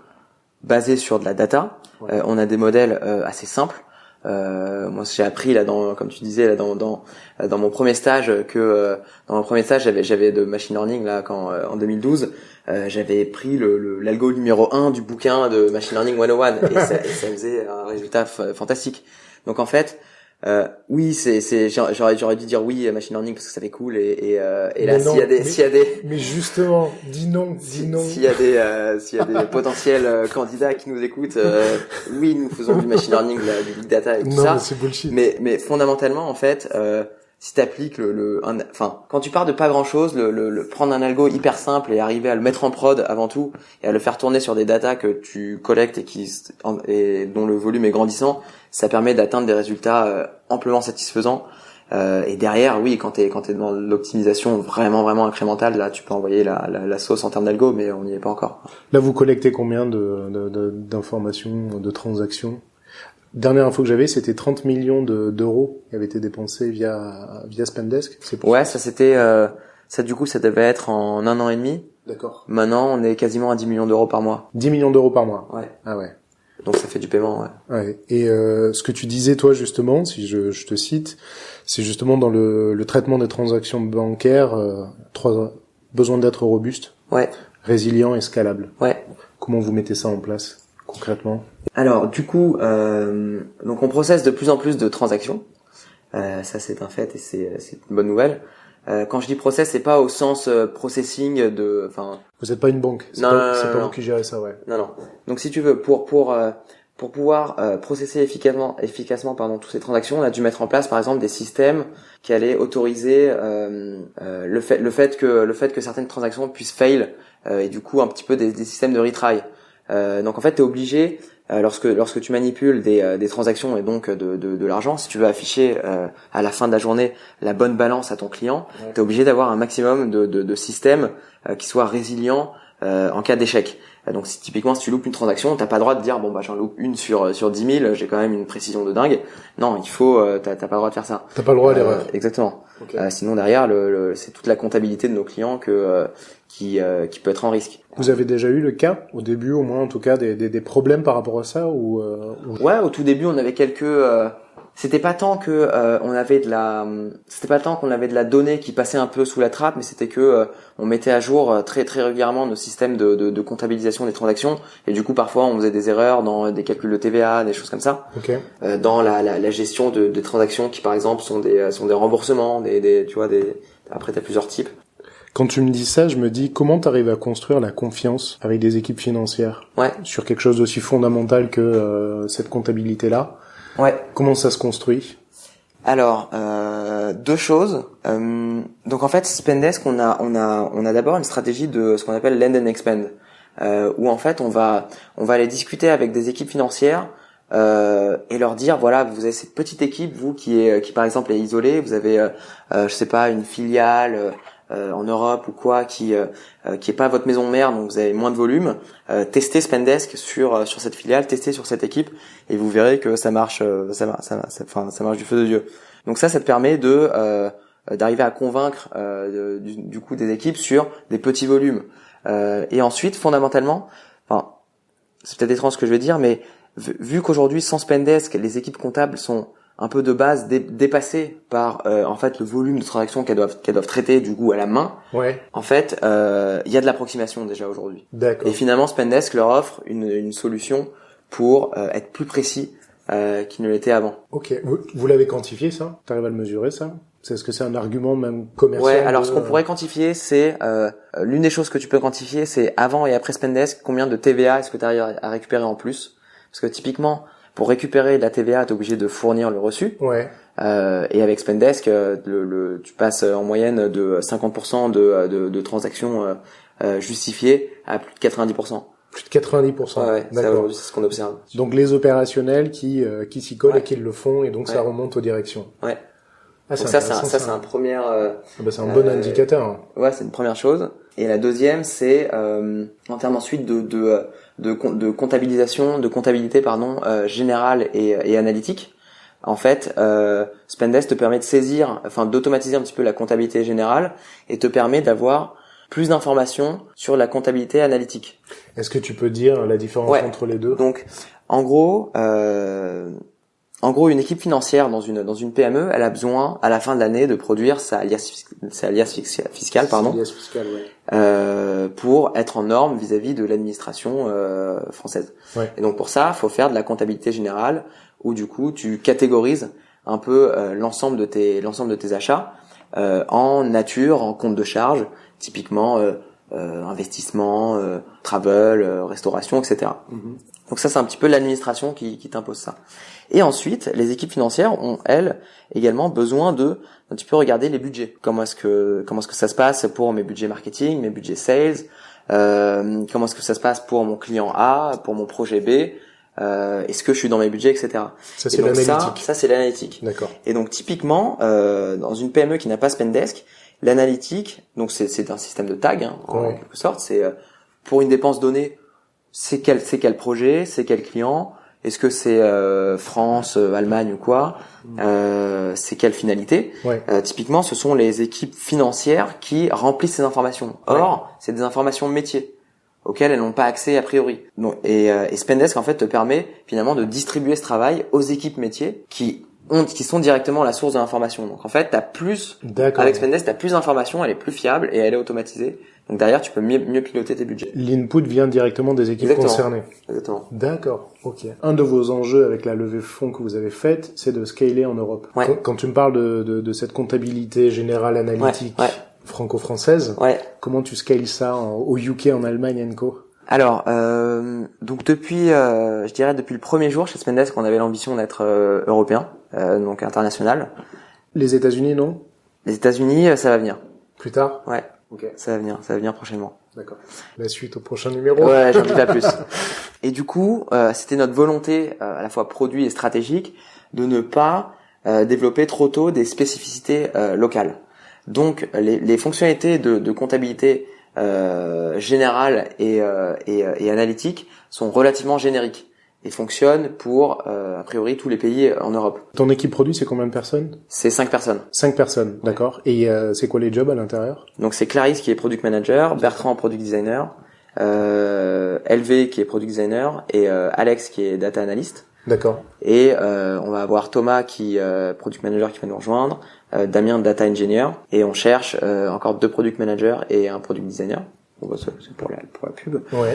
basées sur de la data. Ouais. On a des modèles assez simples. Moi, j'ai appris là comme tu disais là dans mon premier stage j'avais de machine learning là quand en 2012 j'avais pris l'algo numéro 1 du bouquin de Machine Learning 101 et ça faisait un résultat fantastique. Donc en fait oui, j'aurais dû dire oui à machine learning parce que ça fait cool et là s'il y a des
mais justement dis non
s'il y a des potentiels candidats qui nous écoutent, oui, nous faisons du machine learning, du big data et tout ça.
Mais c'est bullshit.
Mais fondamentalement en fait si t'appliques quand tu pars de pas grand chose, prendre un algo hyper simple et arriver à le mettre en prod avant tout et à le faire tourner sur des datas que tu collectes et dont le volume est grandissant, ça permet d'atteindre des résultats amplement satisfaisants. Et derrière, oui, quand t'es dans l'optimisation vraiment incrémentale, là, tu peux envoyer la sauce en termes d'algo, mais on n'y est pas encore.
Là, vous collectez combien d'informations, de transactions? Dernière info que j'avais, c'était 30 millions d'euros qui avaient été dépensés via Spendesk.
Ouais, ça c'était ça du coup ça devait être en 1 an et demi.
D'accord.
Maintenant, on est quasiment à 10 millions d'euros par mois.
10 millions d'euros par mois.
Ouais.
Ah ouais.
Donc ça fait du paiement, ouais.
Ouais. Et ce que tu disais toi justement, si je te cite, c'est justement dans le traitement des transactions bancaires, besoin d'être robuste,
ouais,
résilient et scalable.
Ouais.
Comment vous mettez ça en place concrètement?
Alors du coup, donc on processe de plus en plus de transactions. Ça c'est un fait et c'est une bonne nouvelle. Quand je dis process, c'est pas au sens processing Vous
êtes pas une banque. C'est pas vous qui gérez ça, ouais.
Non. Donc si tu veux, pour pour pouvoir processer efficacement toutes ces transactions, on a dû mettre en place par exemple des systèmes qui allaient autoriser le fait que certaines transactions puissent fail et du coup un petit peu des systèmes de retry. Donc en fait, tu es obligé lorsque tu manipules des transactions et donc de l'argent, si tu veux afficher à la fin de la journée la bonne balance à ton client, tu es obligé d'avoir un maximum de systèmes qui soient résilients en cas d'échec. Donc si typiquement si tu loupes une transaction, t'as pas le droit de dire bon bah j'en loupe une sur 10 000, j'ai quand même une précision de dingue. Non, il faut t'as pas le droit de faire ça.
T'as pas le droit à l'erreur.
Exactement.
Okay.
Sinon derrière c'est toute la comptabilité de nos clients qui peut être en risque.
Vous avez déjà eu le cas au début, au moins en tout cas des problèmes par rapport à ça ou
Ouais, au tout début on avait quelques c'était pas tant que on avait de la donnée qui passait un peu sous la trappe, mais c'était que on mettait à jour très très régulièrement nos systèmes de comptabilisation des transactions, et du coup parfois on faisait des erreurs dans des calculs de TVA, des choses comme ça.
Okay.
Dans la gestion de transactions qui par exemple sont des remboursements, après t'as plusieurs types.
Quand tu me dis ça, je me dis comment t'arrives à construire la confiance avec des équipes financières sur quelque chose d'aussi fondamental que cette comptabilité-là.
Ouais.
Comment ça se construit?
Alors, deux choses. Donc en fait, Spendesk, on a d'abord une stratégie de ce qu'on appelle lend and expand, où en fait on va aller discuter avec des équipes financières et leur dire voilà, vous avez cette petite équipe, vous qui par exemple est isolée, vous avez je sais pas, une filiale en Europe ou quoi qui est pas votre maison mère, donc vous avez moins de volume, testez Spendesk sur cette filiale, testez sur cette équipe et vous verrez que ça marche ça marche du feu de Dieu. Donc ça te permet d'arriver à convaincre du coup des équipes sur des petits volumes. Et ensuite fondamentalement, c'est peut-être étrange ce que je vais dire, mais vu qu'aujourd'hui sans Spendesk, les équipes comptables sont un peu de base dépassées par en fait le volume de transactions qu'elles doivent traiter du coup à la main.
Ouais.
En fait, il y a de l'approximation déjà aujourd'hui.
D'accord.
Et finalement Spendesk leur offre une solution pour être plus précis qu'il ne l'était avant.
OK. Vous l'avez quantifié ça? T'arrives à le mesurer ça? Est-ce que c'est un argument même commercial?
Ouais, alors ce qu'on pourrait quantifier, c'est l'une des choses que tu peux quantifier, c'est avant et après Spendesk, combien de TVA est-ce que tu arrives à récupérer en plus? Parce que typiquement, pour récupérer de la TVA, tu es obligé de fournir le reçu.
Ouais.
Et avec Spendesk, tu passes en moyenne de 50% de transactions justifiées à plus de 90%.
Plus de 90%.
Ouais, ça aujourd'hui, c'est ce qu'on observe.
Donc les opérationnels qui s'y collent et qui le font, et donc ça
Ouais.
remonte aux directions.
Ouais.
Ah,
Donc ça c'est un premier.
c'est un bon indicateur.
Ouais, c'est une première chose. Et la deuxième, c'est en termes ensuite de comptabilité générale et analytique. En fait, Spendesk te permet de d'automatiser un petit peu la comptabilité générale et te permet d'avoir plus d'informations sur la comptabilité analytique.
Est-ce que tu peux dire la différence entre les deux?
Donc, en gros, une équipe financière dans une PME, elle a besoin à la fin de l'année de produire sa alias fiscale, pour être en norme vis-à-vis de l'administration française.
Ouais.
Et donc pour ça, il faut faire de la comptabilité générale où du coup tu catégorises un peu l'ensemble de tes achats en nature, en compte de charge, typiquement investissement, travel, restauration, etc. Mm-hmm. Donc ça c'est un petit peu l'administration qui t'impose ça. Et ensuite, les équipes financières ont, elles, également besoin de un petit peu regarder les budgets. Comment est-ce que ça se passe pour mes budgets marketing, mes budgets sales, comment est-ce que ça se passe pour mon client A, pour mon projet B, est-ce que je suis dans mes budgets, etc.
Ça, c'est l'analytique.
Ça, c'est l'analytique.
D'accord.
Et donc, typiquement, dans une PME qui n'a pas Spendesk, l'analytique, donc c'est un système de tag, en quelque sorte, c'est pour une dépense donnée, c'est quel projet, c'est quel client, est-ce que c'est France, Allemagne ou quoi, c'est quelle finalité. Typiquement, ce sont les équipes financières qui remplissent ces informations. Or, c'est des informations métiers auxquelles elles n'ont pas accès a priori. Donc, et Spendesk en fait te permet finalement de distribuer ce travail aux équipes métiers qui sont directement la source de l'information. Donc en fait, avec Spendesk, t'as plus d'informations, elle est plus fiable et elle est automatisée. Donc derrière, tu peux mieux piloter tes budgets.
L'input vient directement des équipes concernées.
Exactement.
D'accord. Ok. Un de vos enjeux avec la levée de fonds que vous avez faite, c'est de scaler en Europe.
Ouais.
Quand tu me parles de cette comptabilité générale analytique franco-française, comment tu scales ça au UK, en Allemagne & Co?
Alors, donc depuis, je dirais depuis le premier jour chez Spendesk, on avait l'ambition d'être européen, donc international.
Les États-Unis, non?
Les États-Unis, ça va venir.
Plus tard?
Ouais.
Ok.
Ça va venir prochainement.
D'accord. La suite au prochain numéro.
Ouais, j'en dis pas plus. Et du coup, c'était notre volonté, à la fois produit et stratégique, de ne pas développer trop tôt des spécificités locales. Donc, les fonctionnalités de comptabilité générale et analytique sont relativement génériques et fonctionnent pour a priori tous les pays en Europe.
Ton équipe produit, c'est combien de personnes?
C'est 5 personnes.
5 personnes, d'accord. Et c'est quoi les jobs à l'intérieur?
Donc c'est Clarisse qui est product manager, Bertrand product designer, LV qui est product designer et Alex qui est data analyst.
D'accord.
Et on va avoir Thomas qui product manager qui va nous rejoindre, Damien data engineer, et on cherche encore 2 product managers et un product designer. Bon, bah, c'est pour la pub.
Ouais.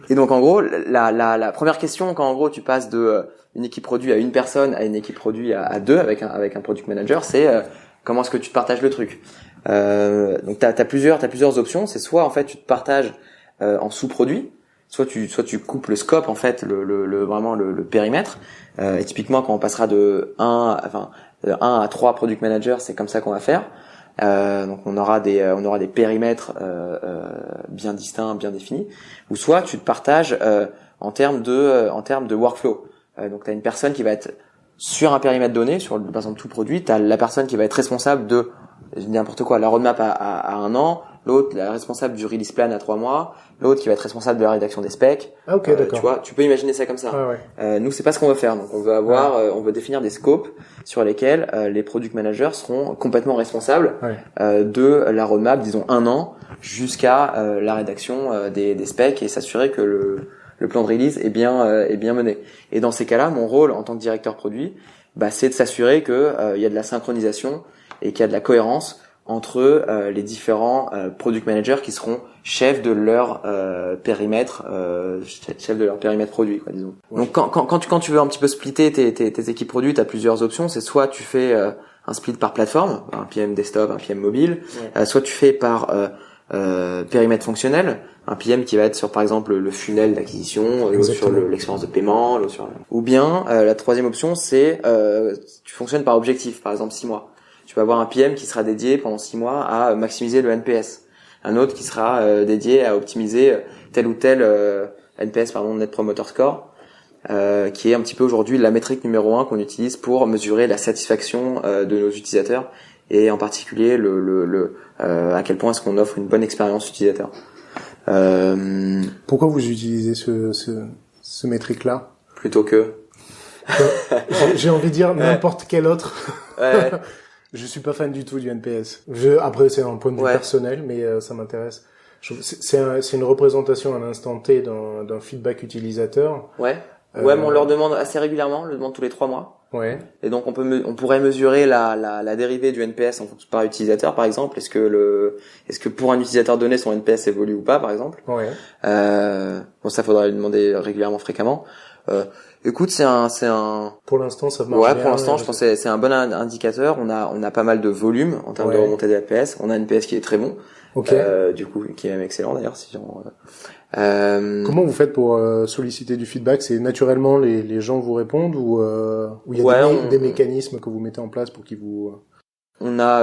Et donc en gros, la première question, quand en gros tu passes de une équipe produit à une personne à une équipe produit à 2 avec un product manager, c'est comment est-ce que tu te partages le truc. Donc t'as plusieurs options. C'est soit en fait tu te partages en sous-produits, soit tu coupes le scope en fait, vraiment le périmètre. Et typiquement quand on passera de 1 à 3 product managers, c'est comme ça qu'on va faire. Donc on aura des périmètres bien distincts, bien définis. Ou soit tu te partages en termes de workflow. Donc tu as une personne qui va être sur un périmètre donné, sur par exemple tout produit, tu as la personne qui va être responsable de n'importe quoi, la roadmap à 1 an, l'autre la responsable du release plan à 3 mois, l'autre qui va être responsable de la rédaction des specs.
Ah ok, d'accord.
Tu vois, tu peux imaginer ça comme ça.
Ah, ouais.
Nous c'est pas ce qu'on veut faire. Donc on veut on veut définir des scopes sur lesquels les product managers seront complètement responsables de la roadmap, disons 1 an, jusqu'à la rédaction des specs et s'assurer que le plan de release est bien mené. Et dans ces cas-là, mon rôle en tant que directeur produit, c'est de s'assurer que il y a de la synchronisation et qu'il y a de la cohérence entre les différents product managers qui seront chefs de leur périmètre, chefs de leur périmètre produit, quoi, disons. Donc quand tu veux un petit peu splitter tes équipes produits, tu as plusieurs options. C'est soit tu fais un split par plateforme, un PM desktop, un PM mobile, soit tu fais par périmètre fonctionnel, un PM qui va être sur par exemple le funnel d'acquisition, l'autre sur l'expérience de paiement, l'autre sur... Ou bien la troisième option c'est tu fonctionnes par objectif, par exemple 6 mois. Tu vas avoir un PM qui sera dédié pendant 6 mois à maximiser le NPS, un autre qui sera dédié à optimiser tel ou tel NPS, Net Promoter Score, qui est un petit peu aujourd'hui la métrique numéro 1 qu'on utilise pour mesurer la satisfaction de nos utilisateurs et en particulier à quel point est-ce qu'on offre une bonne expérience utilisateur.
Pourquoi vous utilisez ce métrique-là
plutôt que
j'ai envie de dire n'importe quel autre.
Ouais.
Je suis pas fan du tout du NPS. Après c'est un point de vue personnel, mais ça m'intéresse. C'est une représentation à l'instant T d'un feedback utilisateur.
Ouais. Mais on leur demande assez régulièrement, on le demande tous les 3 mois.
Ouais.
Et donc on pourrait mesurer la dérivée du NPS en fonction par utilisateur, par exemple. Est-ce que pour un utilisateur donné son NPS évolue ou pas, par exemple.
Ouais.
Ça faudra lui demander régulièrement, fréquemment. Écoute, c'est un.
Pour l'instant, ça marche.
Ouais, pour l'instant, je pense que c'est un bon indicateur. On a pas mal de volume en termes de remontée des NPS. On a un NPS qui est très bon.
Ok.
Du coup, qui est même excellent d'ailleurs.
Comment vous faites pour solliciter du feedback? C'est naturellement les gens vous répondent ou il y a des mécanismes que vous mettez en place pour qu'ils vous.
On a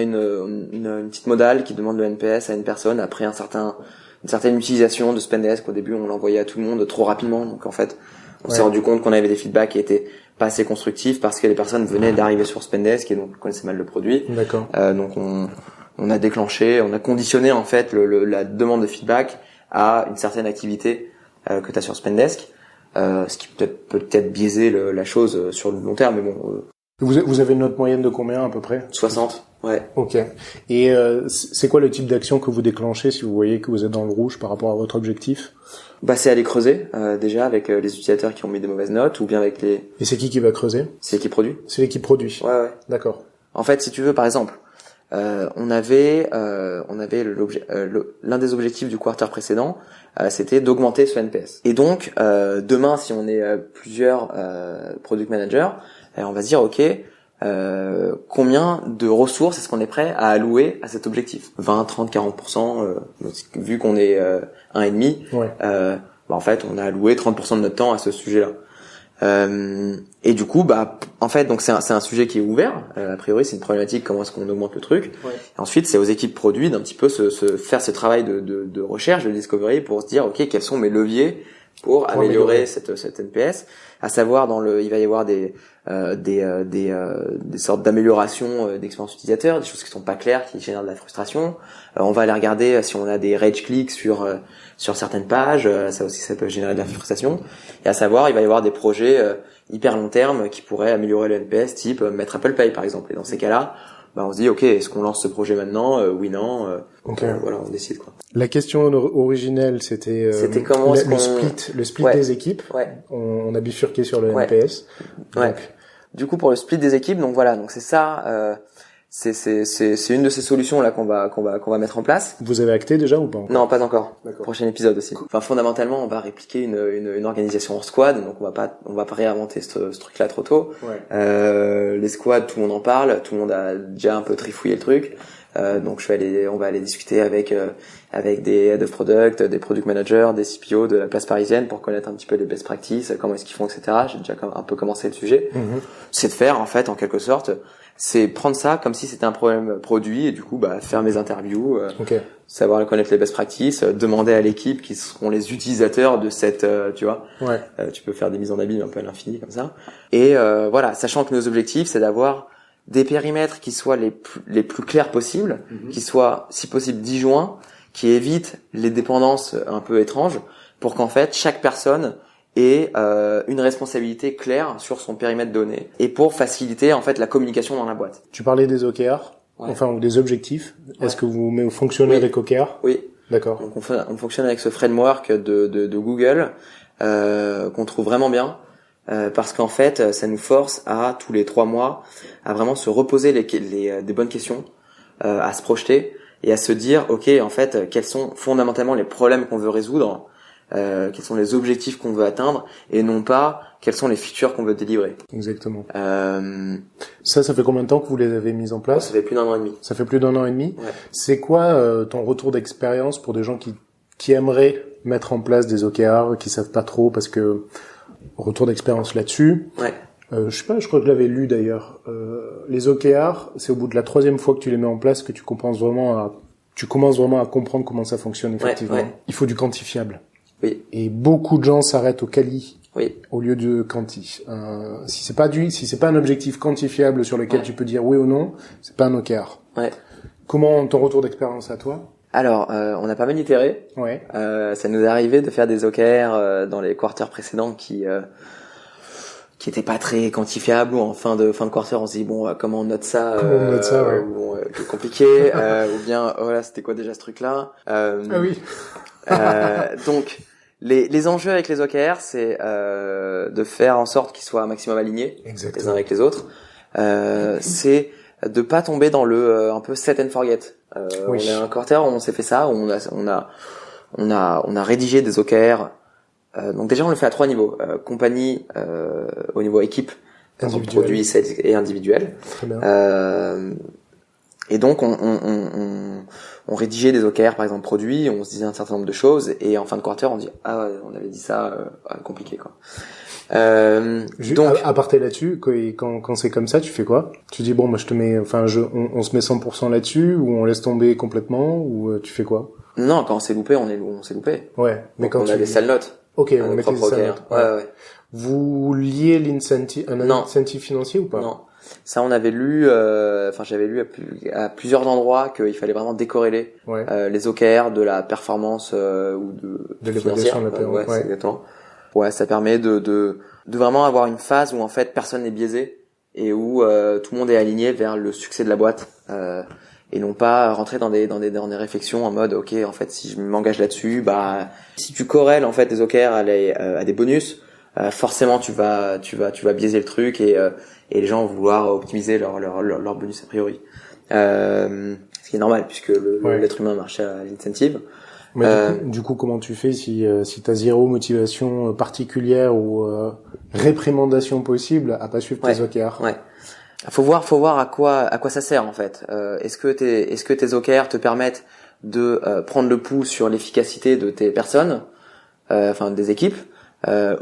une petite modale qui demande le NPS à une personne après une certaine utilisation de Spendesk. Au début, on l'envoyait à tout le monde trop rapidement. Donc en fait, on s'est rendu compte qu'on avait des feedbacks qui étaient pas assez constructifs parce que les personnes venaient d'arriver sur Spendesk et donc connaissaient mal le produit.
D'accord.
Donc on a conditionné en fait la demande de feedback à une certaine activité que tu as sur Spendesk, ce qui peut-être biaiser la chose sur le long terme, mais bon.
Vous avez une note moyenne de combien à peu près?
60. Ouais.
Ok. Et c'est quoi le type d'action que vous déclenchez si vous voyez que vous êtes dans le rouge par rapport à votre objectif?
C'est aller creuser déjà avec les utilisateurs qui ont mis des mauvaises notes ou bien avec les.
Et c'est qui va creuser?
C'est l'équipe produit.
C'est l'équipe produit.
Ouais.
D'accord.
En fait, si tu veux, par exemple, on avait l'un des objectifs du quarter précédent, c'était d'augmenter ce NPS. Et donc demain, si on est plusieurs product managers, on va se dire ok, combien de ressources est-ce qu'on est prêt à allouer à cet objectif. 20, 30, 40%, vu qu'on est 1,5, en fait, on a alloué 30% de notre temps à ce sujet-là. Et du coup, en fait, donc c'est un sujet qui est ouvert. A priori, c'est une problématique. Comment est-ce qu'on augmente le truc? Et ensuite, c'est aux équipes produits d'un petit peu faire ce travail de recherche, de discovery, pour se dire, ok, quels sont mes leviers pour améliorer cette NPS. À savoir, il va y avoir des sortes d'améliorations d'expérience utilisateur, des choses qui sont pas claires, qui génèrent de la frustration. On va aller regarder si on a des rage clics sur certaines pages, ça aussi ça peut générer de la frustration. Et à savoir, il va y avoir des projets hyper long terme qui pourraient améliorer le NPS, type mettre Apple Pay par exemple. Et dans ces cas-là, on se dit ok, est-ce qu'on lance ce projet maintenant? Oui, non. Voilà, on décide quoi.
La question originelle, c'était
comment
le split des équipes. On a bifurqué sur le NPS.
Donc, du coup, pour le split des équipes, donc voilà, donc c'est ça. C'est une de ces solutions là qu'on va mettre en place.
Vous avez acté déjà ou pas encore?
Non, pas encore.
D'accord.
Prochain épisode aussi. Enfin, fondamentalement, on va répliquer une organisation en squad, donc on va pas réinventer ce truc-là trop tôt. Les squads, tout le monde en parle, tout le monde a déjà un peu trifouillé le truc. Donc on va aller discuter avec des head of product, des product managers, des CPO de la place parisienne pour connaître un petit peu les best practices, comment est-ce qu'ils font, etc. J'ai déjà un peu commencé le sujet. C'est de faire, en fait, en quelque sorte, c'est prendre ça comme si c'était un problème produit et du coup, faire mes interviews, savoir connaître les best practices, demander à l'équipe qui seront les utilisateurs de cette, tu vois. Tu peux faire des mises en abîme un peu à l'infini comme ça. Et voilà, sachant que nos objectifs, c'est d'avoir des périmètres qui soient les plus clairs possibles, qui soient si possible disjoints, qui évitent les dépendances un peu étranges, pour qu'en fait chaque personne ait une responsabilité claire sur son périmètre donné, et pour faciliter en fait la communication dans la boîte.
Tu parlais des OKR, ou des objectifs. Est-ce que vous fonctionnez avec OKR?
Oui.
D'accord.
Donc on fonctionne avec ce framework de Google qu'on trouve vraiment bien. Parce qu'en fait, ça nous force à tous les 3 mois à vraiment se reposer des bonnes questions, à se projeter et à se dire, ok, en fait, quels sont fondamentalement les problèmes qu'on veut résoudre, quels sont les objectifs qu'on veut atteindre, et non pas quels sont les features qu'on veut délivrer.
Exactement. Ça fait combien de temps que vous les avez mis en place?
Ça fait plus d'1 an et demi.
Ça fait plus d'1 an et demi. C'est quoi ton retour d'expérience pour des gens qui aimeraient mettre en place des OKR, qui savent pas trop, parce que retour d'expérience là-dessus. Je sais pas, je crois que je l'avais lu d'ailleurs. Les OKR, c'est au bout de la 3e fois que tu les mets en place que tu commences vraiment à comprendre comment ça fonctionne effectivement. Il faut du quantifiable.
Oui.
Et beaucoup de gens s'arrêtent au quali.
Oui.
Au lieu de quanti. Si c'est pas un objectif quantifiable sur lequel tu peux dire oui ou non, c'est pas un OKR. Comment ton retour d'expérience à toi?
Alors, on a pas mal itéré. Ça nous est arrivé de faire des OKR dans les quarters précédents qui étaient pas très quantifiables, ou en fin de quarter on se dit comment on note ça, c'est compliqué, ou bien voilà, c'était quoi déjà ce truc là. Donc les enjeux avec les OKR, c'est de faire en sorte qu'ils soient un maximum alignés les uns avec les autres. C'est de pas tomber dans le un peu set and forget. On a un quarter où on s'est fait ça, où on a rédigé des OKR. Donc déjà on le fait à 3 niveaux, compagnie, au niveau équipe, produit, sales et individuel.
Très bien.
Et donc on rédigeait des OKR par exemple produit, on se disait un certain nombre de choses, et en fin de quarter on dit on avait dit ça, compliqué quoi.
Donc à partir là-dessus, quand c'est comme ça, tu fais quoi? Tu dis moi je te mets, on se met 100% là-dessus, ou on laisse tomber complètement, ou tu fais quoi?
Non, quand on s'est loupé, on s'est loupé.
Mais donc quand
on a des sales notes.
Ok, on met des sales notes.
Ouais.
Vous liez l'incentive, incentive financier ou pas?
Non. Ça, on avait lu, j'avais lu à plusieurs endroits qu'il fallait vraiment décorréler les OKR de la performance ou de
l'évaluation de la
performance. Ouais, exactement. Ouais, ça permet de vraiment avoir une phase où en fait personne n'est biaisé et où tout le monde est aligné vers le succès de la boîte, et non pas rentrer dans des réflexions en mode ok, en fait si je m'engage là-dessus, si tu corrèles en fait les OKR à des bonus, forcément tu vas biaiser le truc, et les gens vont vouloir optimiser leur bonus a priori, ce qui est normal puisque l'être humain marche à l'incentive.
Mais du coup, comment tu fais si t'as zéro motivation particulière ou réprimandation possible à pas suivre tes OKR?
Faut voir à quoi ça sert en fait. Est-ce que tes OKR te permettent de prendre le pouls sur l'efficacité de tes personnes, enfin des équipes,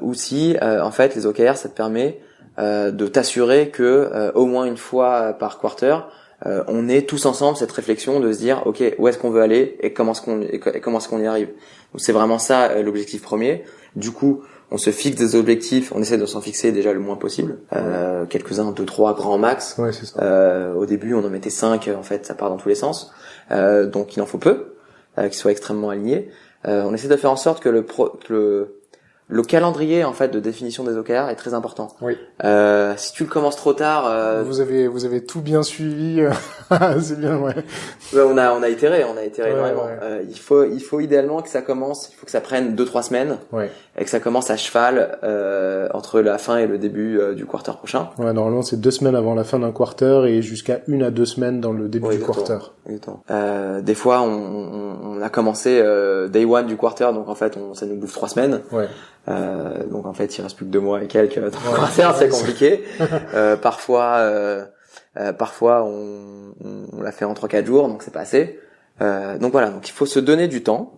ou si en fait les OKR ça te permet de t'assurer que au moins une fois par quarter on est tous ensemble cette réflexion de se dire ok, où est-ce qu'on veut aller et comment est-ce qu'on y arrive. Donc c'est vraiment ça l'objectif premier. Du coup, on se fixe des objectifs, on essaie de s'en fixer déjà le moins possible, quelques-uns, 2, 3 grands max.
Ouais, c'est ça.
Au début, on en mettait 5, en fait, ça part dans tous les sens. Donc il en faut peu, qu'ils soient extrêmement alignés. On essaie de faire en sorte que le calendrier en fait de définition des OKR est très important.
Oui.
Si tu le commences trop tard,
vous avez tout bien suivi. C'est bien, ouais.
On a itéré énormément. Ouais. Il faut idéalement que ça commence, il faut que ça prenne 2-3 semaines.
Ouais.
Et que ça commence à cheval entre la fin et le début du quarter prochain.
Ouais, normalement c'est 2 semaines avant la fin d'un quarter et jusqu'à 1 à 2 semaines dans le début du quarter.
Exactement. Des fois on a commencé day one du quarter, donc en fait ça nous bouffe 3 semaines.
Ouais.
Donc en fait il reste plus que 2 mois et quelques dans le quarter, c'est compliqué. Parfois on l'a fait en 3-4 jours, donc c'est pas assez. Donc voilà, donc il faut se donner du temps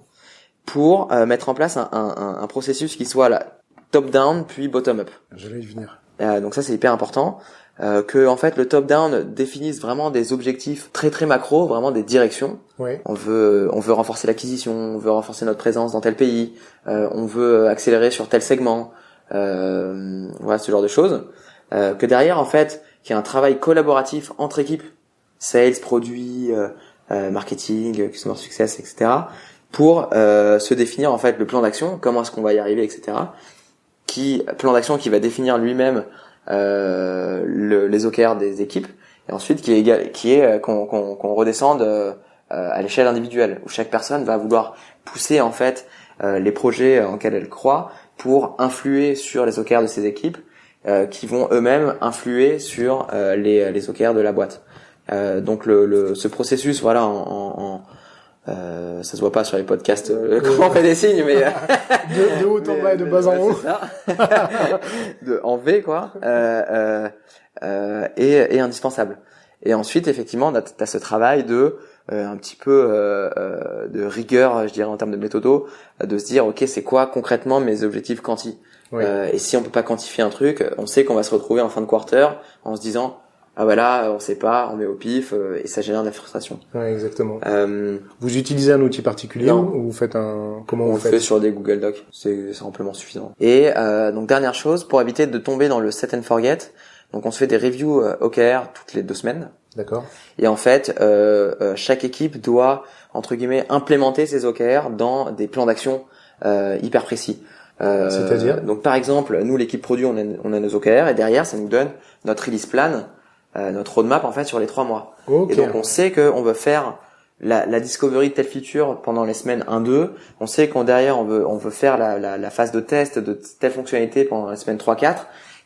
pour mettre en place un processus qui soit là top down puis bottom up.
J'allais y venir.
Donc ça c'est hyper important, que en fait le top down définisse vraiment des objectifs très très macro, vraiment des directions.
Ouais.
On veut renforcer l'acquisition, on veut renforcer notre présence dans tel pays, on veut accélérer sur tel segment, voilà ce genre de choses. Que derrière en fait qu'il y ait un travail collaboratif entre équipes, sales, produits, marketing, customer success, etc. pour se définir en fait le plan d'action, comment est-ce qu'on va y arriver, etc. Plan d'action qui va définir lui-même les OKR des équipes, et ensuite qu'on redescende à l'échelle individuelle, où chaque personne va vouloir pousser en fait les projets en lesquels elle croit pour influer sur les OKR de ses équipes, qui vont eux-mêmes influer sur les OKR de la boîte. Donc ce processus, voilà, ça se voit pas sur les podcasts comment on fait des signes, mais
de haut en bas et de bas en haut,
en V quoi, et indispensable. Et ensuite effectivement t'as ce travail de un petit peu de rigueur, je dirais, en termes de méthodo, de se dire ok, c'est quoi concrètement mes objectifs quanti. Oui. Et si on peut pas quantifier un truc, on sait qu'on va se retrouver en fin de quarter en se disant ah bah là on sait pas, on met au pif, et ça génère de la frustration.
Ouais, exactement. Vous utilisez un outil particulier ou vous faites comment
on
vous faites?
On le fait sur des Google Docs, c'est amplement suffisant. Et donc dernière chose, pour éviter de tomber dans le set and forget, donc on se fait des reviews OKR toutes les 2 semaines.
D'accord.
Et en fait chaque équipe doit entre guillemets implémenter ses OKR dans des plans d'action hyper précis.
C'est-à-dire
donc par exemple, nous l'équipe produit, on a nos OKR et derrière ça nous donne notre release plan, notre roadmap en fait sur les 3 mois. Okay. Et donc on sait qu'on veut faire la discovery de telle feature pendant les semaines 1-2. On sait qu'on derrière on veut faire la phase de test de telle fonctionnalité pendant les semaines 3-4.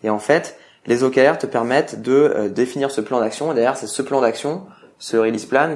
Et en fait, les OKR te permettent de définir ce plan d'action. Et derrière, c'est ce plan d'action, ce release plan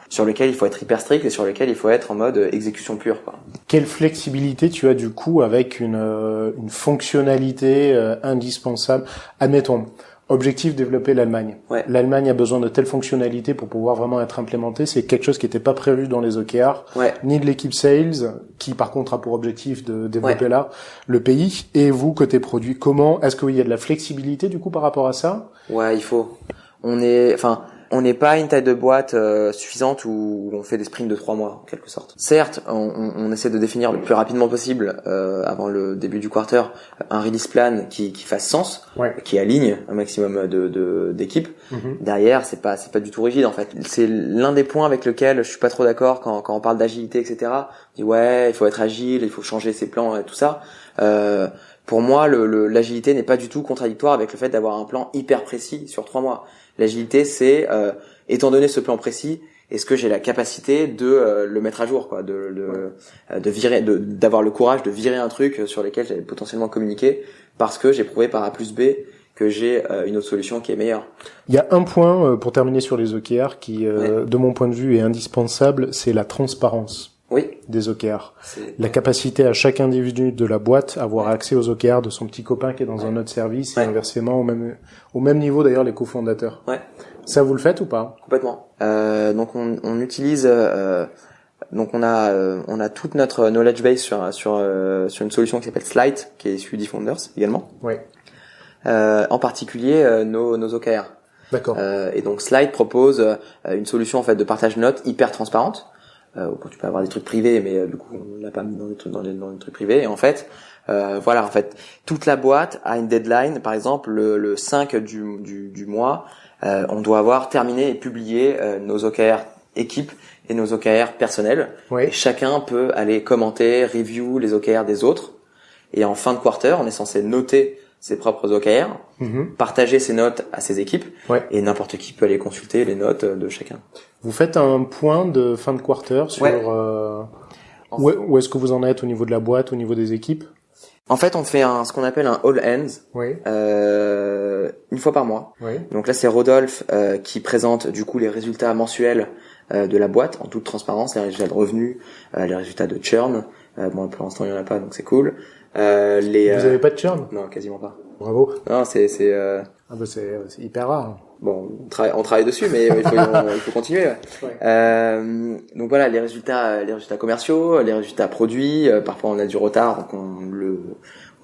sur lequel il faut être hyper strict et sur lequel il faut être en mode exécution pure, quoi.
Quelle flexibilité tu as du coup avec une fonctionnalité indispensable? Admettons, objectif développer l'Allemagne.
Ouais.
L'Allemagne a besoin de telle fonctionnalité pour pouvoir vraiment être implémentée. C'est quelque chose qui n'était pas prévu dans les OKR, ni de l'équipe sales, qui par contre a pour objectif de développer là le pays. Et vous, côté produit, comment est-ce qu'il y a de la flexibilité du coup par rapport à ça?
Ouais, il faut. On n'est pas une taille de boîte suffisante où on fait des sprints de 3 mois, en quelque sorte. Certes, on essaie de définir le plus rapidement possible, avant le début du quarter, un release plan qui fasse sens, qui aligne un maximum d'équipes. Mm-hmm. Derrière, c'est pas du tout rigide, en fait. C'est l'un des points avec lequel je suis pas trop d'accord quand on parle d'agilité, etc. On dit il faut être agile, il faut changer ses plans et tout ça. Pour moi, l'agilité n'est pas du tout contradictoire avec le fait d'avoir un plan hyper précis sur 3 mois. L'agilité, c'est étant donné ce plan précis, est-ce que j'ai la capacité de le mettre à jour, quoi, de virer, d'avoir le courage de virer un truc sur lequel j'allais potentiellement communiquer parce que j'ai prouvé par A plus B que j'ai une autre solution qui est meilleure.
Il y a un point pour terminer sur les OKR qui, de mon point de vue, est indispensable, c'est la transparence. des OKR. La capacité à chaque individu de la boîte à avoir accès aux OKR de son petit copain qui est dans un autre service et inversement au même niveau d'ailleurs les cofondateurs.
Ouais.
Ça vous le faites ou pas?
Complètement. Donc on utilise donc on a toute notre knowledge base sur une solution qui s'appelle Slide, qui est issue d'eFounders également.
Ouais.
En particulier nos OKR.
D'accord.
Et donc Slide propose une solution en fait de partage de notes hyper transparente. Tu peux avoir des trucs privés, mais du coup on l'a pas mis dans les trucs privés. Et en fait, voilà, en fait, toute la boîte a une deadline. Par exemple, le 5 du mois, on doit avoir terminé et publié nos OKR équipe et nos OKR personnels.
Oui.
Et chacun peut aller commenter, review les OKR des autres. Et en fin de quarter, on est censé noter ses propres OKR, partager ses notes à ses équipes, et n'importe qui peut aller consulter les notes de chacun.
Vous faites un point de fin de quarter sur où est-ce que vous en êtes au niveau de la boîte, au niveau des équipes?
En fait, on fait ce qu'on appelle un all hands, une fois par mois.
Oui.
Donc là, c'est Rodolphe qui présente du coup les résultats mensuels de la boîte en toute transparence, les résultats de revenus, les résultats de churn. Bon, pour l'instant, il y en a pas, donc c'est cool.
Vous avez pas de churn?
Non, quasiment pas.
Bravo.
Non, c'est
hyper rare.
Bon, on travaille dessus, mais il faut continuer. Donc voilà, les résultats commerciaux, les résultats produits. Parfois, on a du retard, donc on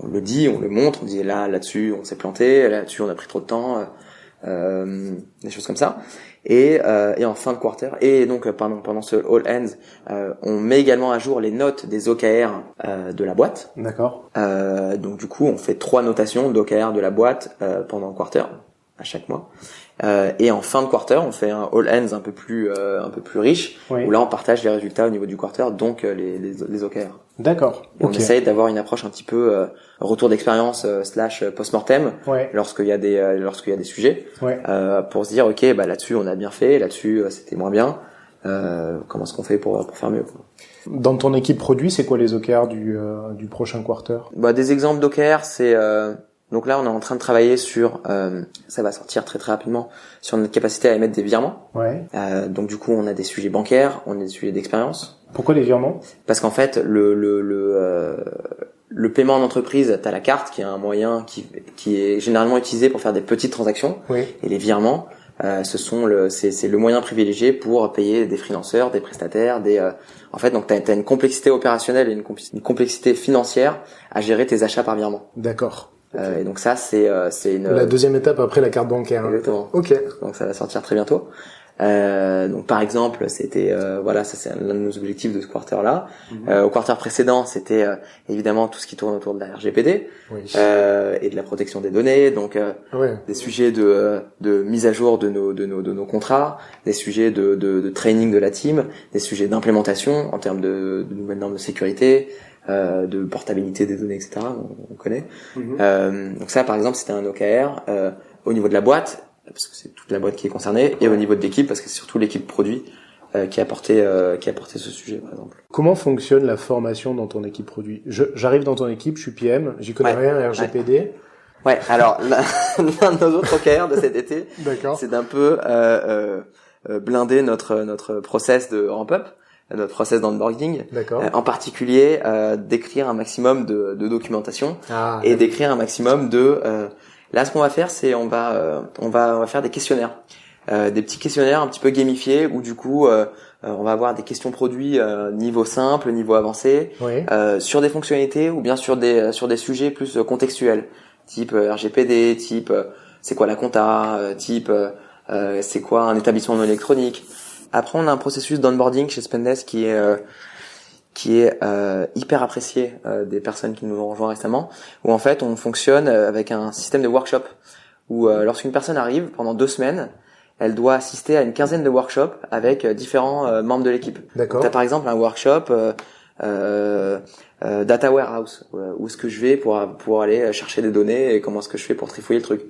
le dit, on le montre, on dit là-dessus, on s'est planté, là-dessus, on a pris trop de temps, des choses comme ça. Et en fin de quarter, et donc pendant ce all hands, on met également à jour les notes des OKR de la boîte.
D'accord.
Donc du coup, on fait 3 notations d'OKR de la boîte pendant le quarter à chaque mois. Et en fin de quarter, on fait un all hands un peu plus riche, où là on partage les résultats au niveau du quarter, donc les OKR.
D'accord.
Et on essaye d'avoir une approche un petit peu retour d'expérience / post-mortem lorsqu'il y a des sujets, pour se dire ok, bah là-dessus on a bien fait, là-dessus c'était moins bien. Comment est-ce qu'on fait pour faire mieux, quoi.
Dans ton équipe produit, c'est quoi les OKR du prochain quarter?
Bah des exemples d'OKR, c'est donc là on est en train de travailler sur ça va sortir très très rapidement, sur notre capacité à émettre des virements. Donc du coup on a des sujets bancaires, on a des sujets d'expérience.
Pourquoi les virements?
Parce qu'en fait le paiement en entreprise, t'as la carte qui est un moyen qui est généralement utilisé pour faire des petites transactions. Et les virements, c'est le moyen privilégié pour payer des freelanceurs, des prestataires, en fait, donc t'as une complexité opérationnelle et une complexité financière à gérer tes achats par virement.
D'accord.
Et donc ça, c'est
la deuxième étape après la carte bancaire.
Exactement.
Ok.
Donc ça va sortir très bientôt. Donc par exemple, c'était ça c'est l'un de nos objectifs de ce quarter-là. Au quarter précédent, c'était évidemment tout ce qui tourne autour de la RGPD et de la protection des données. Donc des sujets de mise à jour de nos contrats, des sujets de training de la team, des sujets d'implémentation en termes de nouvelles normes de sécurité, de portabilité des données, etc. On connaît. Donc ça, par exemple, c'était un OKR au niveau de la boîte, parce que c'est toute la boîte qui est concernée, et au niveau de l'équipe, parce que c'est surtout l'équipe produit qui a porté ce sujet, par exemple.
Comment fonctionne la formation dans ton équipe produit? J'arrive dans ton équipe, je suis PM, j'y connais rien, RGPD.
Alors l'un de nos autres OKR de cet été, c'est d'un peu blinder notre process de ramp-up, notre process d'onboarding, en particulier d'écrire un maximum de documentation et d'écrire un maximum de là, ce qu'on va faire, c'est on va faire des questionnaires, des petits questionnaires un petit peu gamifiés où du coup on va avoir des questions produits niveau simple, niveau avancé, sur des fonctionnalités ou bien sur des sujets plus contextuels, type RGPD, type c'est quoi la compta, type c'est quoi un établissement non électronique. Après, on a un processus d'onboarding chez Spendesk qui est hyper apprécié des personnes qui nous ont rejoint récemment, où en fait on fonctionne avec un système de workshop où lorsqu'une personne arrive pendant 2 semaines, elle doit assister à une quinzaine de workshops avec différents membres de l'équipe.
D'accord.
T'as par exemple un workshop data warehouse, où est-ce que je vais pour aller chercher des données et comment est-ce que je fais pour trifouiller le truc.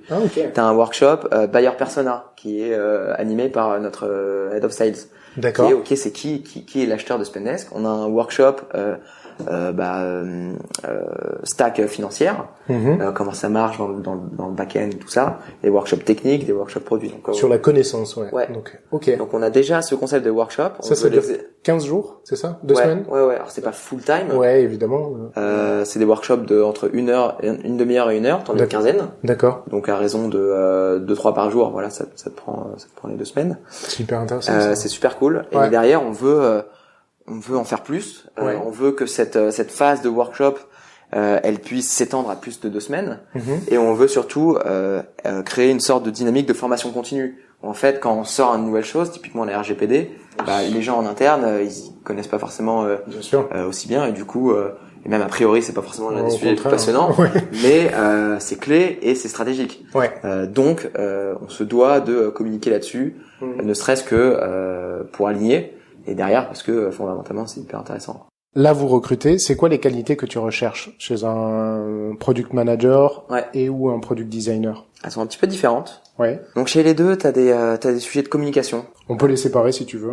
T'as un workshop buyer persona qui est animé par notre head of sales.
D'accord.
Et ok, c'est qui est l'acheteur de Spendesk. On a un workshop stack financière, comment ça marche dans le back-end, tout ça, des workshops techniques, des workshops produits. Donc,
sur la connaissance, ouais. Donc, ok.
Donc on a déjà ce concept de workshop.
Ça dure 15 jours, c'est ça? 2 semaines?
Ouais. Alors c'est pas full time.
Ouais, évidemment.
C'est des workshops de entre une demi-heure et 1 heure, t'en as une quinzaine.
D'accord.
Donc à raison de 2-3 par jour, voilà, ça te prend les 2 semaines.
C'est hyper intéressant.
C'est super cool. Et derrière, on veut en faire plus. On veut que cette phase de workshop elle puisse s'étendre à plus de 2 semaines. Et on veut surtout créer une sorte de dynamique de formation continue. En fait, quand on sort une nouvelle chose, typiquement la RGPD, les gens en interne, ils connaissent pas forcément aussi bien, et du coup, et même a priori, c'est pas forcément l'un des sujets les plus passionnants, mais c'est clé et c'est stratégique. Donc, on se doit de communiquer là-dessus, ne serait-ce que pour aligner, et derrière, parce que fondamentalement, c'est hyper intéressant.
Là, vous recrutez, c'est quoi les qualités que tu recherches chez un product manager et ou un product designer?
Elles sont un petit peu différentes. Donc chez les deux, t'as des sujets de communication.
On peut les séparer si tu veux.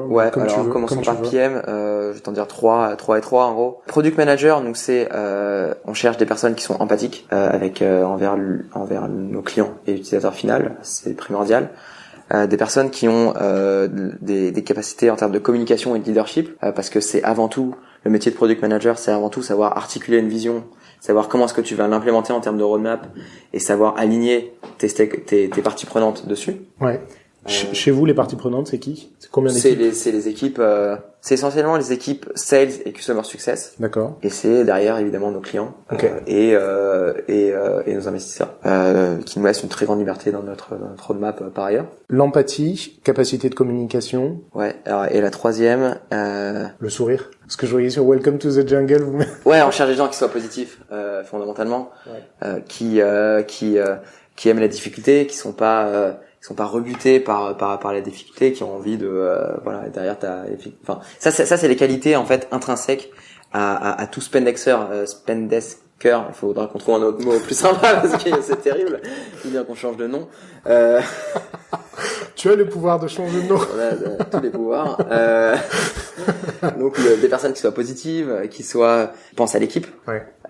Commençons par PM, je vais t'en dire 3 et 3 en gros. Product manager, donc c'est on cherche des personnes qui sont empathiques envers nos clients et utilisateurs finaux, c'est primordial. Des personnes qui ont des capacités en termes de communication et de leadership, parce que c'est avant tout le métier de product manager, c'est avant tout savoir articuler une vision, savoir comment est-ce que tu vas l'implémenter en termes de roadmap et savoir aligner tes parties prenantes dessus.
Chez vous, les parties prenantes, c'est qui? C'est combien d'équipes?
C'est les équipes, c'est essentiellement les équipes sales et customer success.
D'accord.
Et c'est derrière évidemment nos clients et nos investisseurs qui nous laissent une très grande liberté dans notre roadmap par ailleurs.
L'empathie, capacité de communication.
Alors, et la troisième,
le sourire. Ce que je voyais sur Welcome to the Jungle, vous.
On cherche des gens qui soient positifs fondamentalement, qui aiment la difficulté, qui sont pas rebutés par la difficulté, qui ont envie de derrière ça c'est les qualités en fait intrinsèques à tout Spendesker. Il faudra qu'on trouve un autre mot plus sympa parce que c'est terrible. Il bien qu'on change de nom.
Tu as le pouvoir de changer de nom.
On a tous les pouvoirs. Donc des personnes qui soient positives, qui pensent à l'équipe.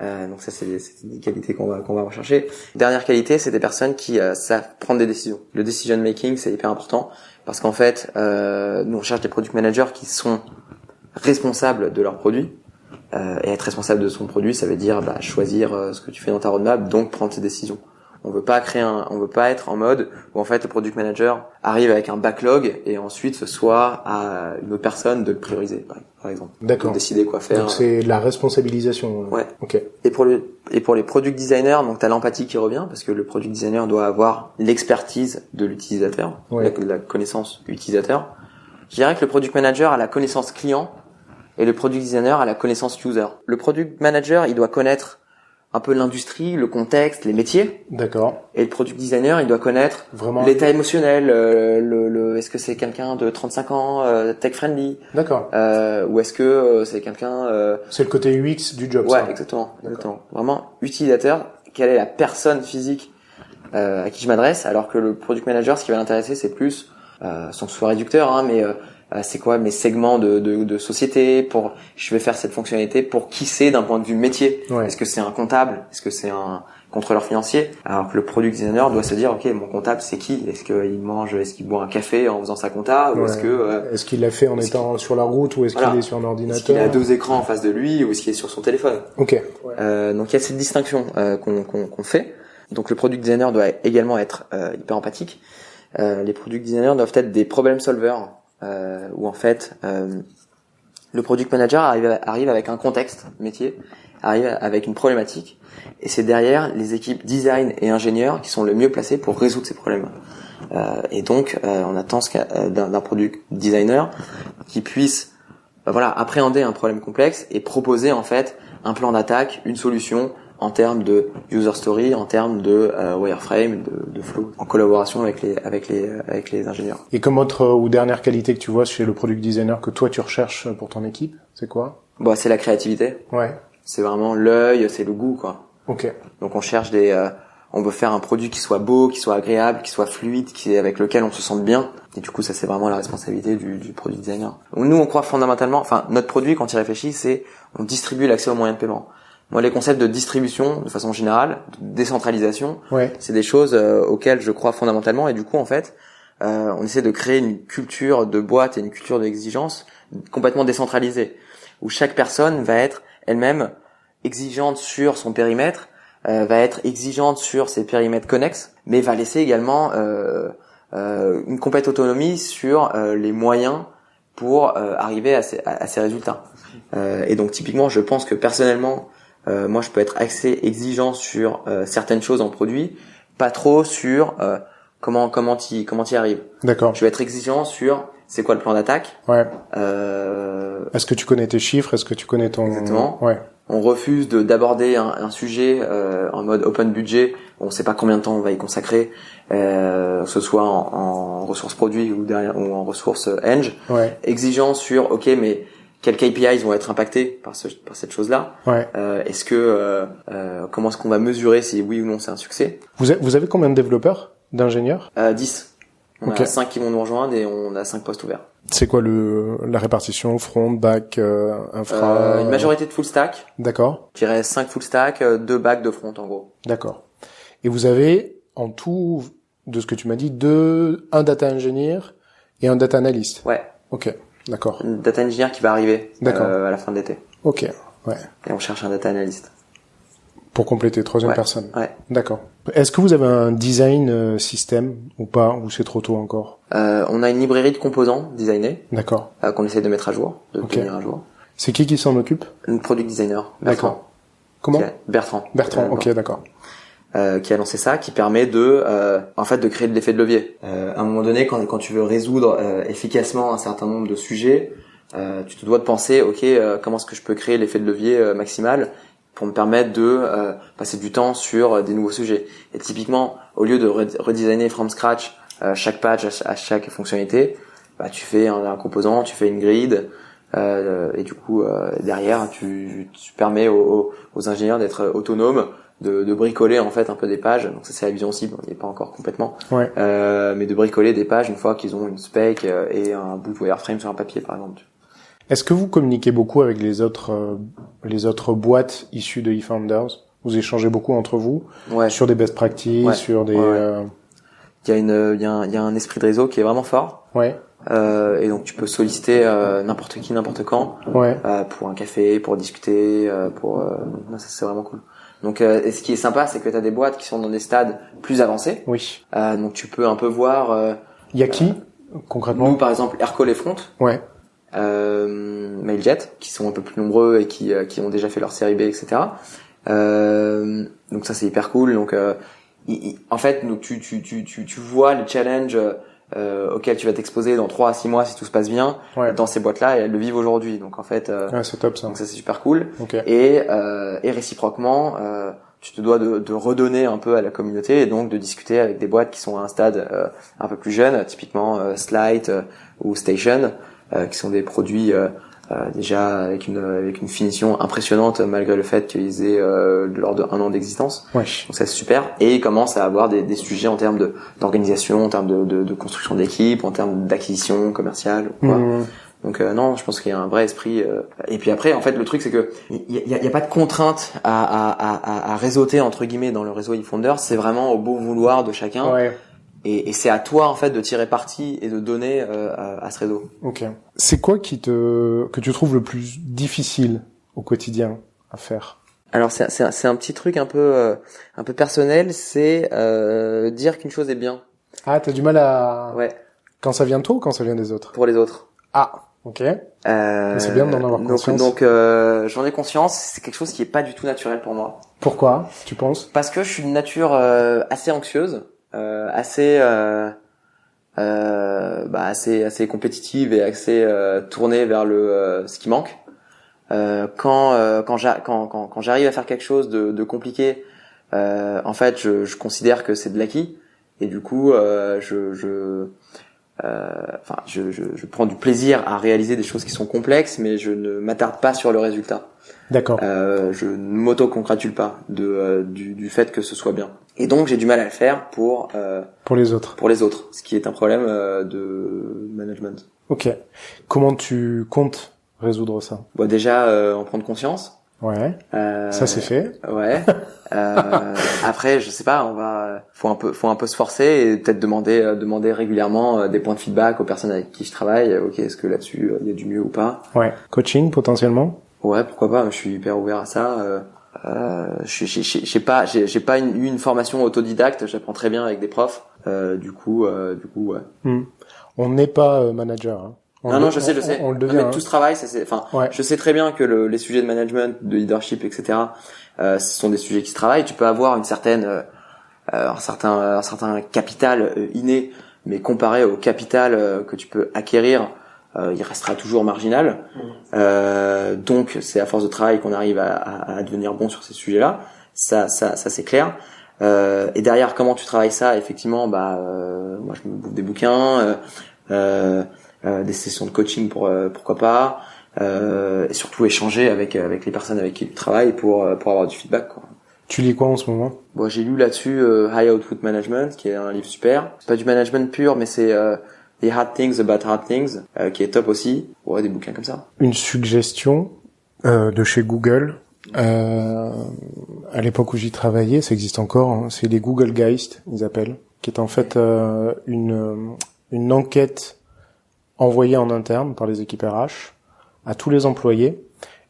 Donc ça c'est des qualités qu'on va rechercher. Dernière qualité, c'est des personnes qui savent prendre des décisions. Le decision making, c'est hyper important parce qu'en fait, nous on cherche des product managers qui sont responsables de leurs produits. Et être responsable de son produit, ça veut dire choisir ce que tu fais dans ta roadmap, donc prendre tes décisions. On veut pas être en mode où en fait le product manager arrive avec un backlog et ensuite ce soit à une autre personne de le prioriser, par exemple.
D'accord.
De décider quoi faire.
Donc c'est la responsabilisation. Ok.
Et pour les product designers, donc t'as l'empathie qui revient parce que le product designer doit avoir l'expertise de l'utilisateur, la connaissance utilisateur. Je dirais que le product manager a la connaissance client et le product designer a la connaissance user. Le product manager, il doit connaître un peu l'industrie, le contexte, les métiers.
D'accord.
Et le product designer, il doit connaître
vraiment
l'état émotionnel, est-ce que c'est quelqu'un de 35 ans, tech friendly.
D'accord.
Ou est-ce que c'est quelqu'un
c'est le côté UX du job, ça.
Exactement. Vraiment utilisateur, quelle est la personne physique à qui je m'adresse, alors que le product manager, ce qui va l'intéresser, c'est plus sans que ce soit réducteur, mais c'est quoi mes segments de société, je vais faire cette fonctionnalité pour qui c'est d'un point de vue métier. Est-ce que c'est un comptable, est-ce que c'est un contrôleur financier, alors que le product designer doit se dire ok, mon comptable c'est qui, est-ce qu'il boit un café en faisant sa compta, ou
est-ce qu'il l'a fait en étant sur la route, ou est-ce qu'il est sur un ordinateur,
est-ce qu'il a 2 écrans en face de lui, ou est-ce qu'il est sur son téléphone. Donc il y a cette distinction qu'on fait. Donc le product designer doit également être hyper empathique. Les product designers doivent être des problem solvers, où en fait le product manager arrive avec un contexte métier, arrive avec une problématique, et c'est derrière les équipes design et ingénieurs qui sont le mieux placés pour résoudre ces problèmes. Et donc on attend d'un product designer qui puisse appréhender un problème complexe et proposer en fait un plan d'attaque, une solution en termes de user story, en termes de wireframe, de flow, en collaboration avec les ingénieurs.
Et comme autre ou dernière qualité que tu vois chez le product designer que toi tu recherches pour ton équipe, c'est quoi?
C'est la créativité. C'est vraiment l'œil, c'est le goût, quoi.
Ok.
Donc on cherche des on veut faire un produit qui soit beau, qui soit agréable, qui soit fluide, avec lequel on se sente bien. Et du coup, ça c'est vraiment la responsabilité du product designer. Nous, on croit fondamentalement, enfin notre produit quand il réfléchit, c'est on distribue l'accès aux moyens de paiement. Moi, les concepts de distribution, de façon générale, de décentralisation, c'est des choses auxquelles je crois fondamentalement. Et du coup, en fait, on essaie de créer une culture de boîte et une culture d'exigence complètement décentralisée, où chaque personne va être elle-même exigeante sur son périmètre, va être exigeante sur ses périmètres connexes, mais va laisser également une complète autonomie sur les moyens pour arriver à ces résultats. Et donc typiquement, je pense que personnellement, moi je peux être assez exigeant sur certaines choses en produit, pas trop sur comment t'y arrives.
D'accord.
Je vais être exigeant sur c'est quoi le plan d'attaque.
Est-ce que tu connais tes chiffres? Est-ce que tu connais ton...
Exactement. On refuse d'aborder un sujet en mode open budget. On sait pas combien de temps on va y consacrer, que ce soit en ressources produits ou en ressources eng. Exigeant sur ok, mais quels KPIs vont être impactés par cette chose-là. Est-ce que comment est-ce qu'on va mesurer si oui ou non c'est un succès?
Vous avez combien de développeurs, d'ingénieurs?
10. On a 5 qui vont nous rejoindre et on a 5 postes ouverts.
C'est quoi la répartition front, back, infra?
Une majorité de full stack.
D'accord.
Je dirais 5 full stack, 2 back, 2 front en gros.
D'accord. Et vous avez en tout, de ce que tu m'as dit, un data engineer et un data analyst.
Ouais.
Ok. D'accord.
Un data engineer qui va arriver à la fin de l'été.
Ok.
Et on cherche un data analyst.
Pour compléter, troisième personne.
Ouais.
D'accord. Est-ce que vous avez un design système ou pas, ou c'est trop tôt encore?
On a une librairie de composants designés.
D'accord.
Qu'on essaie de mettre à jour, de tenir à jour.
C'est qui s'en occupe?
Un product designer. Bertrand.
D'accord. Comment?
Bertrand.
Ok, d'accord.
Qui a lancé ça, qui permet en fait, de créer de l'effet de levier. À un moment donné, quand tu veux résoudre efficacement un certain nombre de sujets, tu te dois de penser, ok, comment est-ce que je peux créer l'effet de levier maximal pour me permettre de passer du temps sur des nouveaux sujets. Et typiquement, au lieu de redesigner from scratch chaque page à chaque fonctionnalité, tu fais un composant, tu fais une grid, et du coup derrière tu permets aux ingénieurs d'être autonomes, de bricoler en fait un peu des pages. Donc ça c'est la vision cible, on n'y est pas encore complètement, mais de bricoler des pages une fois qu'ils ont une spec et un bout de wireframe sur un papier par exemple.
Est-ce que vous communiquez beaucoup avec les autres boîtes issues de eFounders? Vous échangez beaucoup entre vous sur des best practices, sur des...
Il y a un esprit de réseau qui est vraiment fort. Et donc tu peux solliciter n'importe qui, n'importe quand, pour un café, pour discuter, ça c'est vraiment cool. Donc et ce qui est sympa, c'est que tu as des boîtes qui sont dans des stades plus avancés. Donc tu peux un peu voir...
Il y a qui concrètement?
Nous par exemple, Aircall et Front. Mailjet, qui sont un peu plus nombreux et qui ont déjà fait leur série B, etc. Donc ça c'est hyper cool. Donc en fait, donc tu vois les challenges auxquels tu vas t'exposer dans 3 à 6 mois si tout se passe bien dans ces boîtes-là, et elles le vivent aujourd'hui. Donc en fait,
c'est top ça.
Donc ça c'est super cool. Et réciproquement, tu te dois de redonner un peu à la communauté et donc de discuter avec des boîtes qui sont à un stade un peu plus jeune, typiquement Slide ou Station. Qui sont des produits déjà avec une finition impressionnante malgré le fait qu'ils aient lors de 1 an d'existence. Donc ça c'est super. Et ils commencent à avoir des sujets en termes d'organisation, en termes de construction d'équipe, en termes d'acquisition commerciale. Donc non, je pense qu'il y a un vrai esprit. Et puis après, en fait, le truc c'est que il y a pas de contrainte à réseauter entre guillemets dans le réseau eFounders. C'est vraiment au beau vouloir de chacun. Et c'est à toi en fait de tirer parti et de donner à ce réseau.
C'est quoi que tu trouves le plus difficile au quotidien à faire?
Alors c'est un petit truc un peu personnel, c'est dire qu'une chose est bien.
Ah, t'as du mal à... Quand ça vient de toi ou quand ça vient des autres?
Pour les autres.
Ah, ok. C'est bien d'en avoir conscience.
Donc j'en ai conscience, c'est quelque chose qui est pas du tout naturel pour moi.
Pourquoi, tu penses?
Parce que je suis de nature assez anxieuse. Assez compétitive et assez tournée vers ce qui manque. Quand j'arrive à faire quelque chose de compliqué, en fait je considère que c'est de l'acquis, et du coup enfin, je prends du plaisir à réaliser des choses qui sont complexes, mais je ne m'attarde pas sur le résultat.
D'accord.
Je ne m'auto-congratule pas du fait que ce soit bien. Et donc j'ai du mal à le faire pour
les autres.
Pour les autres, ce qui est un problème de management.
Ok. Comment tu comptes résoudre ça?
Bon, déjà en prendre conscience.
Ouais. Ça c'est fait.
Ouais. Après, je sais pas, faut un peu se forcer et peut-être demander régulièrement des points de feedback aux personnes avec qui je travaille. Ok, est-ce que là-dessus il y a du mieux ou pas?
Ouais. Coaching potentiellement?
Ouais, pourquoi pas. Je suis hyper ouvert à ça. J'ai pas eu une formation autodidacte. J'apprends très bien avec des profs. Du coup, ouais.
On n'est pas manager. Hein.
Non, je sais.
On le devient.
Mais tout ce travail, je sais très bien que les sujets de management, de leadership, etc. Ce sont des sujets qui se travaillent. Tu peux avoir un certain capital inné, mais comparé au capital que tu peux acquérir, il restera toujours marginal. Donc, c'est à force de travail qu'on arrive à devenir bon sur ces sujets-là. Ça, c'est clair. Et derrière, comment tu travailles ça? Effectivement, moi, je me bouffe des bouquins. Des sessions de coaching pourquoi pas, et surtout échanger avec les personnes avec qui tu travailles pour avoir du feedback, quoi.
Tu lis quoi en ce moment?
Bon, j'ai lu là-dessus High Output Management, qui est un livre super. C'est pas du management pur, mais c'est The Hard Things About Hard Things, qui est top aussi. Ouais, des bouquins comme ça.
Une suggestion de chez Google. À l'époque où j'y travaillais, ça existe encore, hein, c'est les Google Geist, ils appellent, qui est en fait une enquête envoyé en interne par les équipes RH à tous les employés.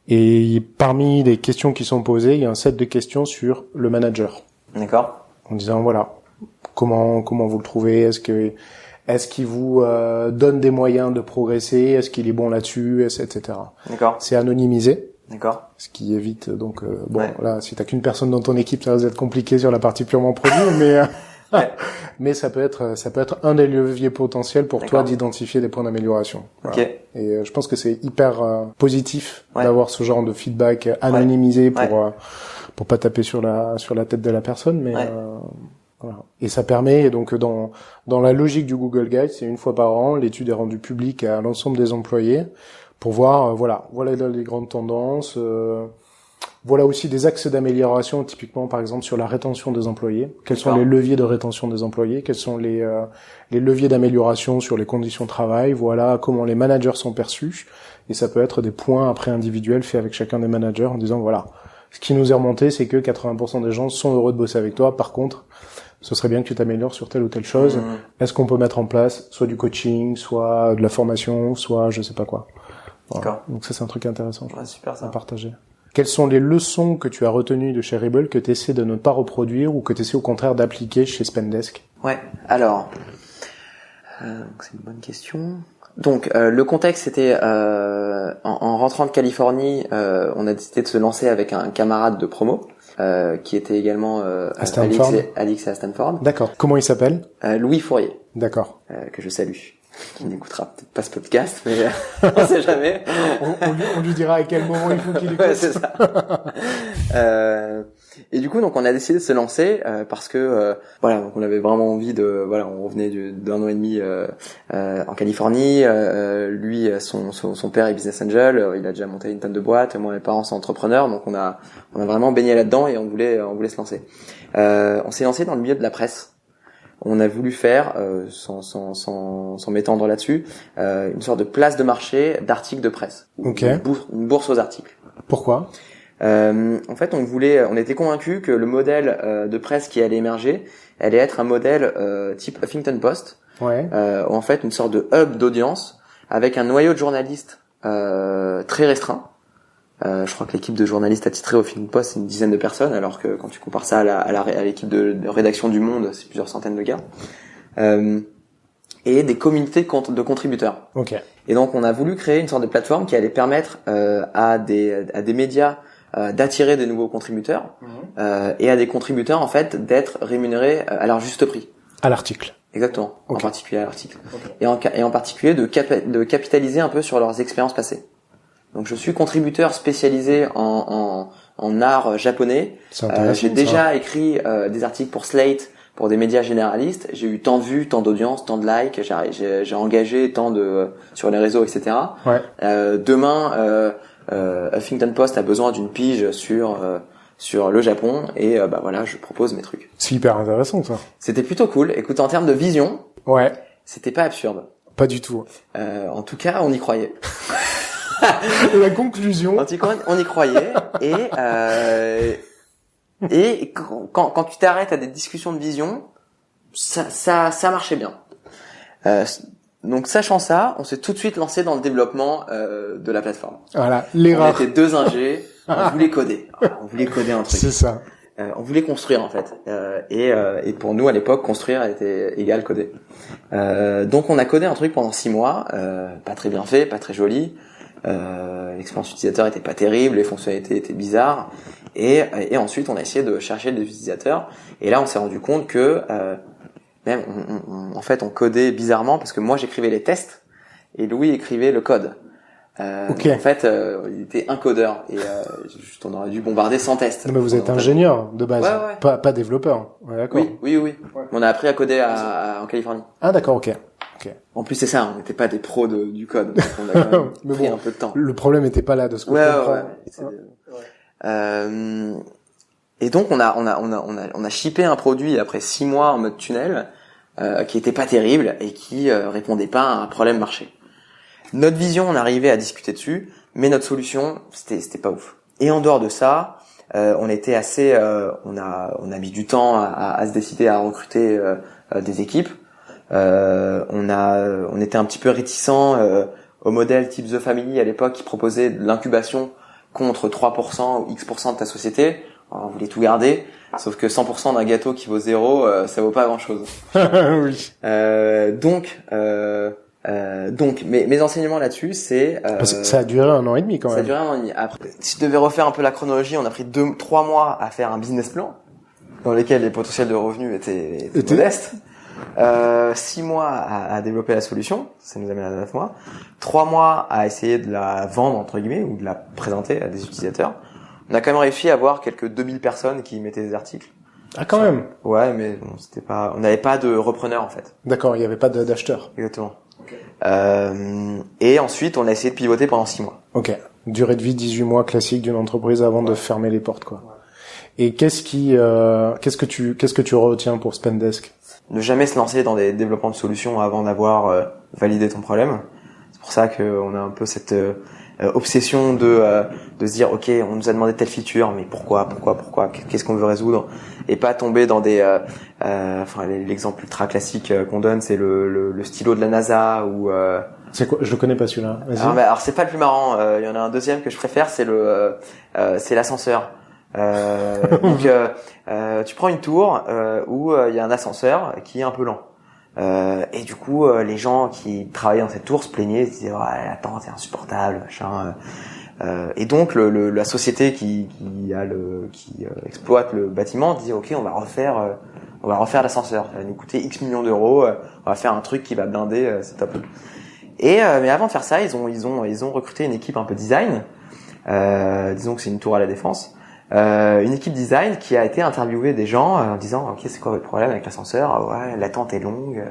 Et parmi les questions qui sont posées, il y a un set de questions sur le manager.
D'accord.
En disant, voilà, comment vous le trouvez? Est-ce qu'il vous donne des moyens de progresser? Est-ce qu'il est bon là-dessus? Etc.
D'accord.
C'est anonymisé.
D'accord.
Ce qui évite, donc,
ouais.
Là, si t'as qu'une personne dans ton équipe, ça risque d'être compliqué sur la partie purement produit, mais... Ouais. Mais ça peut être un des leviers potentiels pour toi d'identifier des points d'amélioration. Voilà.
Okay.
Et je pense que c'est hyper positif d'avoir ce genre de feedback anonymisé pour pas taper sur la tête de la personne, mais voilà. Et ça permet donc dans la logique du Google Guide, c'est une fois par an, l'étude est rendue publique à l'ensemble des employés pour voir voilà les grandes tendances. Voilà aussi des axes d'amélioration, typiquement par exemple sur la rétention des employés. Quels sont les leviers de rétention des employés? Quels sont les leviers d'amélioration sur les conditions de travail? Voilà comment les managers sont perçus. Et ça peut être des points après individuels faits avec chacun des managers en disant voilà, ce qui nous est remonté, c'est que 80% des gens sont heureux de bosser avec toi. Par contre, ce serait bien que tu t'améliores sur telle ou telle chose. Est-ce qu'on peut mettre en place soit du coaching, soit de la formation, soit je sais pas quoi. Voilà. D'accord. Donc ça c'est un truc intéressant
super, ça.
À partager. Quelles sont les leçons que tu as retenues de chez Rebel que tu essaies de ne pas reproduire ou que tu essaies au contraire d'appliquer chez Spendesk?
Ouais, alors, c'est une bonne question. Donc, le contexte c'était en rentrant de Californie, on a décidé de se lancer avec un camarade de promo qui était également Alix à Stanford.
D'accord. Comment il s'appelle?
Louis Fourier.
D'accord.
Que je salue. Qui n'écoutera peut-être pas ce podcast, mais on sait jamais.
on lui dira à quel moment il faut qu'il écoute.
Ouais, c'est ça. Et du coup, donc on a décidé de se lancer parce que donc on avait vraiment envie on revenait d'un an et demi en Californie. Lui, son père est business angel, il a déjà monté une tonne de boîtes. Moi, mes parents sont entrepreneurs, donc on a vraiment baigné là-dedans et on voulait se lancer. On s'est lancé dans le milieu de la presse. On a voulu faire, sans m'étendre là-dessus, une sorte de place de marché d'articles de presse.
Okay.
Une bourse aux articles.
Pourquoi?
En fait, on était convaincus que le modèle de presse qui allait émerger allait être un modèle type Huffington Post, en fait une sorte de hub d'audience avec un noyau de journalistes très restreint. Je crois que l'équipe de journalistes attitrés au Huffington Post, c'est une dizaine de personnes, alors que quand tu compares ça à l'équipe de rédaction du Monde, c'est plusieurs centaines de gars. Et des communautés de contributeurs.
Okay.
Et donc, on a voulu créer une sorte de plateforme qui allait permettre à des médias d'attirer de nouveaux contributeurs et à des contributeurs en fait d'être rémunérés à leur juste prix.
À l'article.
Exactement. Okay. En particulier à l'article. Okay. Et en particulier de capitaliser un peu sur leurs expériences passées. Donc je suis contributeur spécialisé en art japonais. J'ai déjà écrit des articles pour Slate, pour des médias généralistes, j'ai eu tant de vues, tant d'audience, tant de likes, j'ai engagé tant de sur les réseaux, etc.
Ouais.
Demain, Huffington Post a besoin d'une pige sur le Japon et voilà, je propose mes trucs.
C'est hyper intéressant ça.
C'était plutôt cool. Écoute, en termes de vision,
ouais,
c'était pas absurde.
Pas du tout.
En tout cas, on y croyait.
La conclusion.
En tout cas, on y croyait et quand tu t'arrêtes à des discussions de vision, ça marchait bien. Donc sachant ça, on s'est tout de suite lancé dans le développement de la plateforme.
Voilà, les rares.
On était 2 ingés, on voulait coder. On voulait coder un truc.
C'est ça.
On voulait construire en fait. Et pour nous à l'époque, construire était égal coder. Donc on a codé un truc pendant 6 mois, pas très bien fait, pas très joli. L'expérience utilisateur était pas terrible, les fonctionnalités étaient bizarres. Et ensuite on a essayé de chercher des utilisateurs. Et là on s'est rendu compte que même en fait on codait bizarrement parce que moi j'écrivais les tests et Louis écrivait le code.
Okay.
En fait, il était un codeur et juste on aurait dû bombarder 100 tests.
Mais vous êtes ingénieur de base,
ouais.
pas développeur. Ouais, d'accord.
Oui. Ouais. On a appris à coder en Californie.
Ah d'accord, ok.
En plus c'est ça, on n'était pas des pros du code, donc on a quand même pris un peu de temps.
Le problème n'était pas là de ce que je comprends.
Ouais. Et donc on a shippé un produit après 6 mois en mode tunnel qui était pas terrible et qui répondait pas à un problème marché. Notre vision, on arrivait à discuter dessus, mais notre solution, c'était pas ouf. Et en dehors de ça, on était assez, on a mis du temps à se décider à recruter des équipes. On était un petit peu réticents au modèle type The Family à l'époque qui proposait de l'incubation contre 3% ou X% de ta société. Alors, on voulait tout garder, sauf que 100% d'un gâteau qui vaut 0, ça vaut pas grand-chose.
Oui.
Donc, mes enseignements là-dessus, c'est...
Parce que ça a duré 1 an et demi quand même.
Ça a duré 1 an et demi. Après, si je devais refaire un peu la chronologie, on a pris 3 mois à faire un business plan, dans lequel les potentiels de revenus étaient modestes. 6 mois à développer la solution, ça nous amène à 9 mois. 3 mois à essayer de la vendre, entre guillemets, ou de la présenter à des utilisateurs. On a quand même réussi à avoir quelques 2000 personnes qui mettaient des articles.
Ah, quand même.
Ouais, mais bon, on n'avait pas de repreneurs, en fait.
D'accord, il n'y avait pas d'acheteurs.
Exactement. Et ensuite, on a essayé de pivoter pendant 6 mois.
Ok. Durée de vie 18 mois classique d'une entreprise avant de fermer les portes, quoi. Et qu'est-ce que tu retiens pour Spendesk?
Ne jamais se lancer dans des développements de solutions avant d'avoir validé ton problème. C'est pour ça qu'on a un peu cette obsession de se dire ok, on nous a demandé telle feature, mais pourquoi, qu'est-ce qu'on veut résoudre, et pas tomber dans des l'exemple ultra classique qu'on donne, c'est le stylo de la NASA ou
c'est quoi? Je le connais pas celui-là. Vas-y.
Alors c'est pas le plus marrant, il y en a un deuxième que je préfère, c'est c'est l'ascenseur. Donc tu prends une tour où il y a un ascenseur qui est un peu lent. Et du coup, les gens qui travaillaient dans cette tour se plaignaient, ils disaient l'attente est insupportable, machin. Et donc la société qui exploite le bâtiment dit ok, on va refaire l'ascenseur. Ça va nous coûter X millions d'euros. On va faire un truc qui va blinder, c'est top. Et mais avant de faire ça, ils ont recruté une équipe un peu design. Disons que c'est une tour à la Défense. Une équipe design qui a été interviewer des gens en disant ok, c'est quoi votre problème avec l'ascenseur? Ouais, l'attente est longue.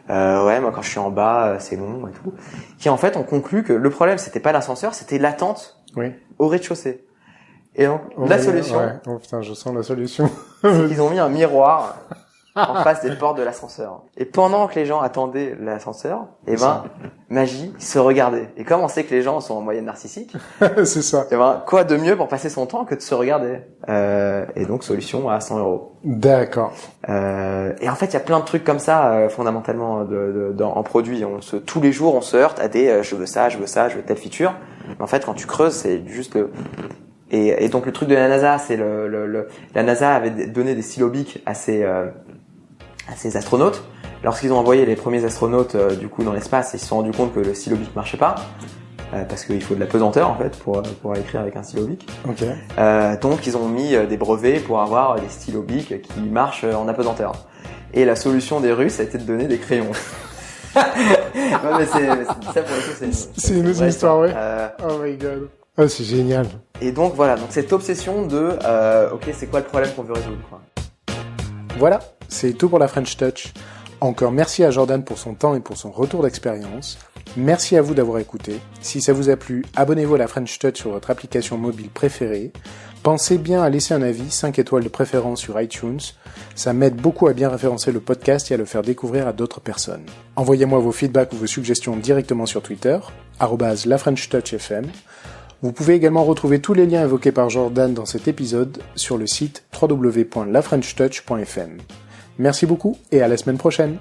Ouais, moi quand je suis en bas, c'est long et tout. Qui en fait ont conclu que le problème c'était pas l'ascenseur, c'était l'attente au rez-de-chaussée. Et donc la solution.
Ouais. Oh putain, je sens la solution.
C'est qu'ils ont mis un miroir en face des portes de l'ascenseur. Et pendant que les gens attendaient l'ascenseur, magie, ils se regardaient. Et comme on sait que les gens sont en moyenne narcissiques,
c'est ça.
Quoi de mieux pour passer son temps que de se regarder. Et donc solution à 100 euros.
D'accord.
Et en fait, il y a plein de trucs comme ça fondamentalement en produit. Tous les jours, on se heurte à des je veux ça, je veux telle feature. Mais en fait, quand tu creuses, c'est juste et donc le truc de la NASA, c'est la NASA avait donné des stylobiques à ses astronautes. Lorsqu'ils ont envoyé les premiers astronautes du coup dans l'espace, ils se sont rendus compte que le stylobique marchait pas parce qu'il faut de la pesanteur en fait pour écrire avec un stylobique.
Okay.
Donc ils ont mis des brevets pour avoir des stylobiques qui marchent en apesanteur. Et la solution des Russes a été de donner des crayons. Ouais, mais c'est ça pour le coup,
c'est une autre histoire, ouais. Oh my god. Oh, c'est génial.
Et donc voilà, donc cette obsession de ok, c'est quoi le problème qu'on veut résoudre, quoi.
Voilà, C'est tout pour la French Touch. Encore merci à Jordan pour son temps et pour son retour d'expérience. Merci à vous d'avoir écouté. Si ça vous a plu, abonnez-vous à la French Touch sur votre application mobile préférée. Pensez bien à laisser un avis, 5 étoiles de préférence sur iTunes. Ça m'aide beaucoup à bien référencer le podcast et à le faire découvrir à d'autres personnes. Envoyez-moi vos feedbacks ou vos suggestions directement sur Twitter, @lafrenchtouchfm. Vous pouvez également retrouver tous les liens évoqués par Jordan dans cet épisode sur le site www.lafrenchtouch.fm. Merci beaucoup et à la semaine prochaine.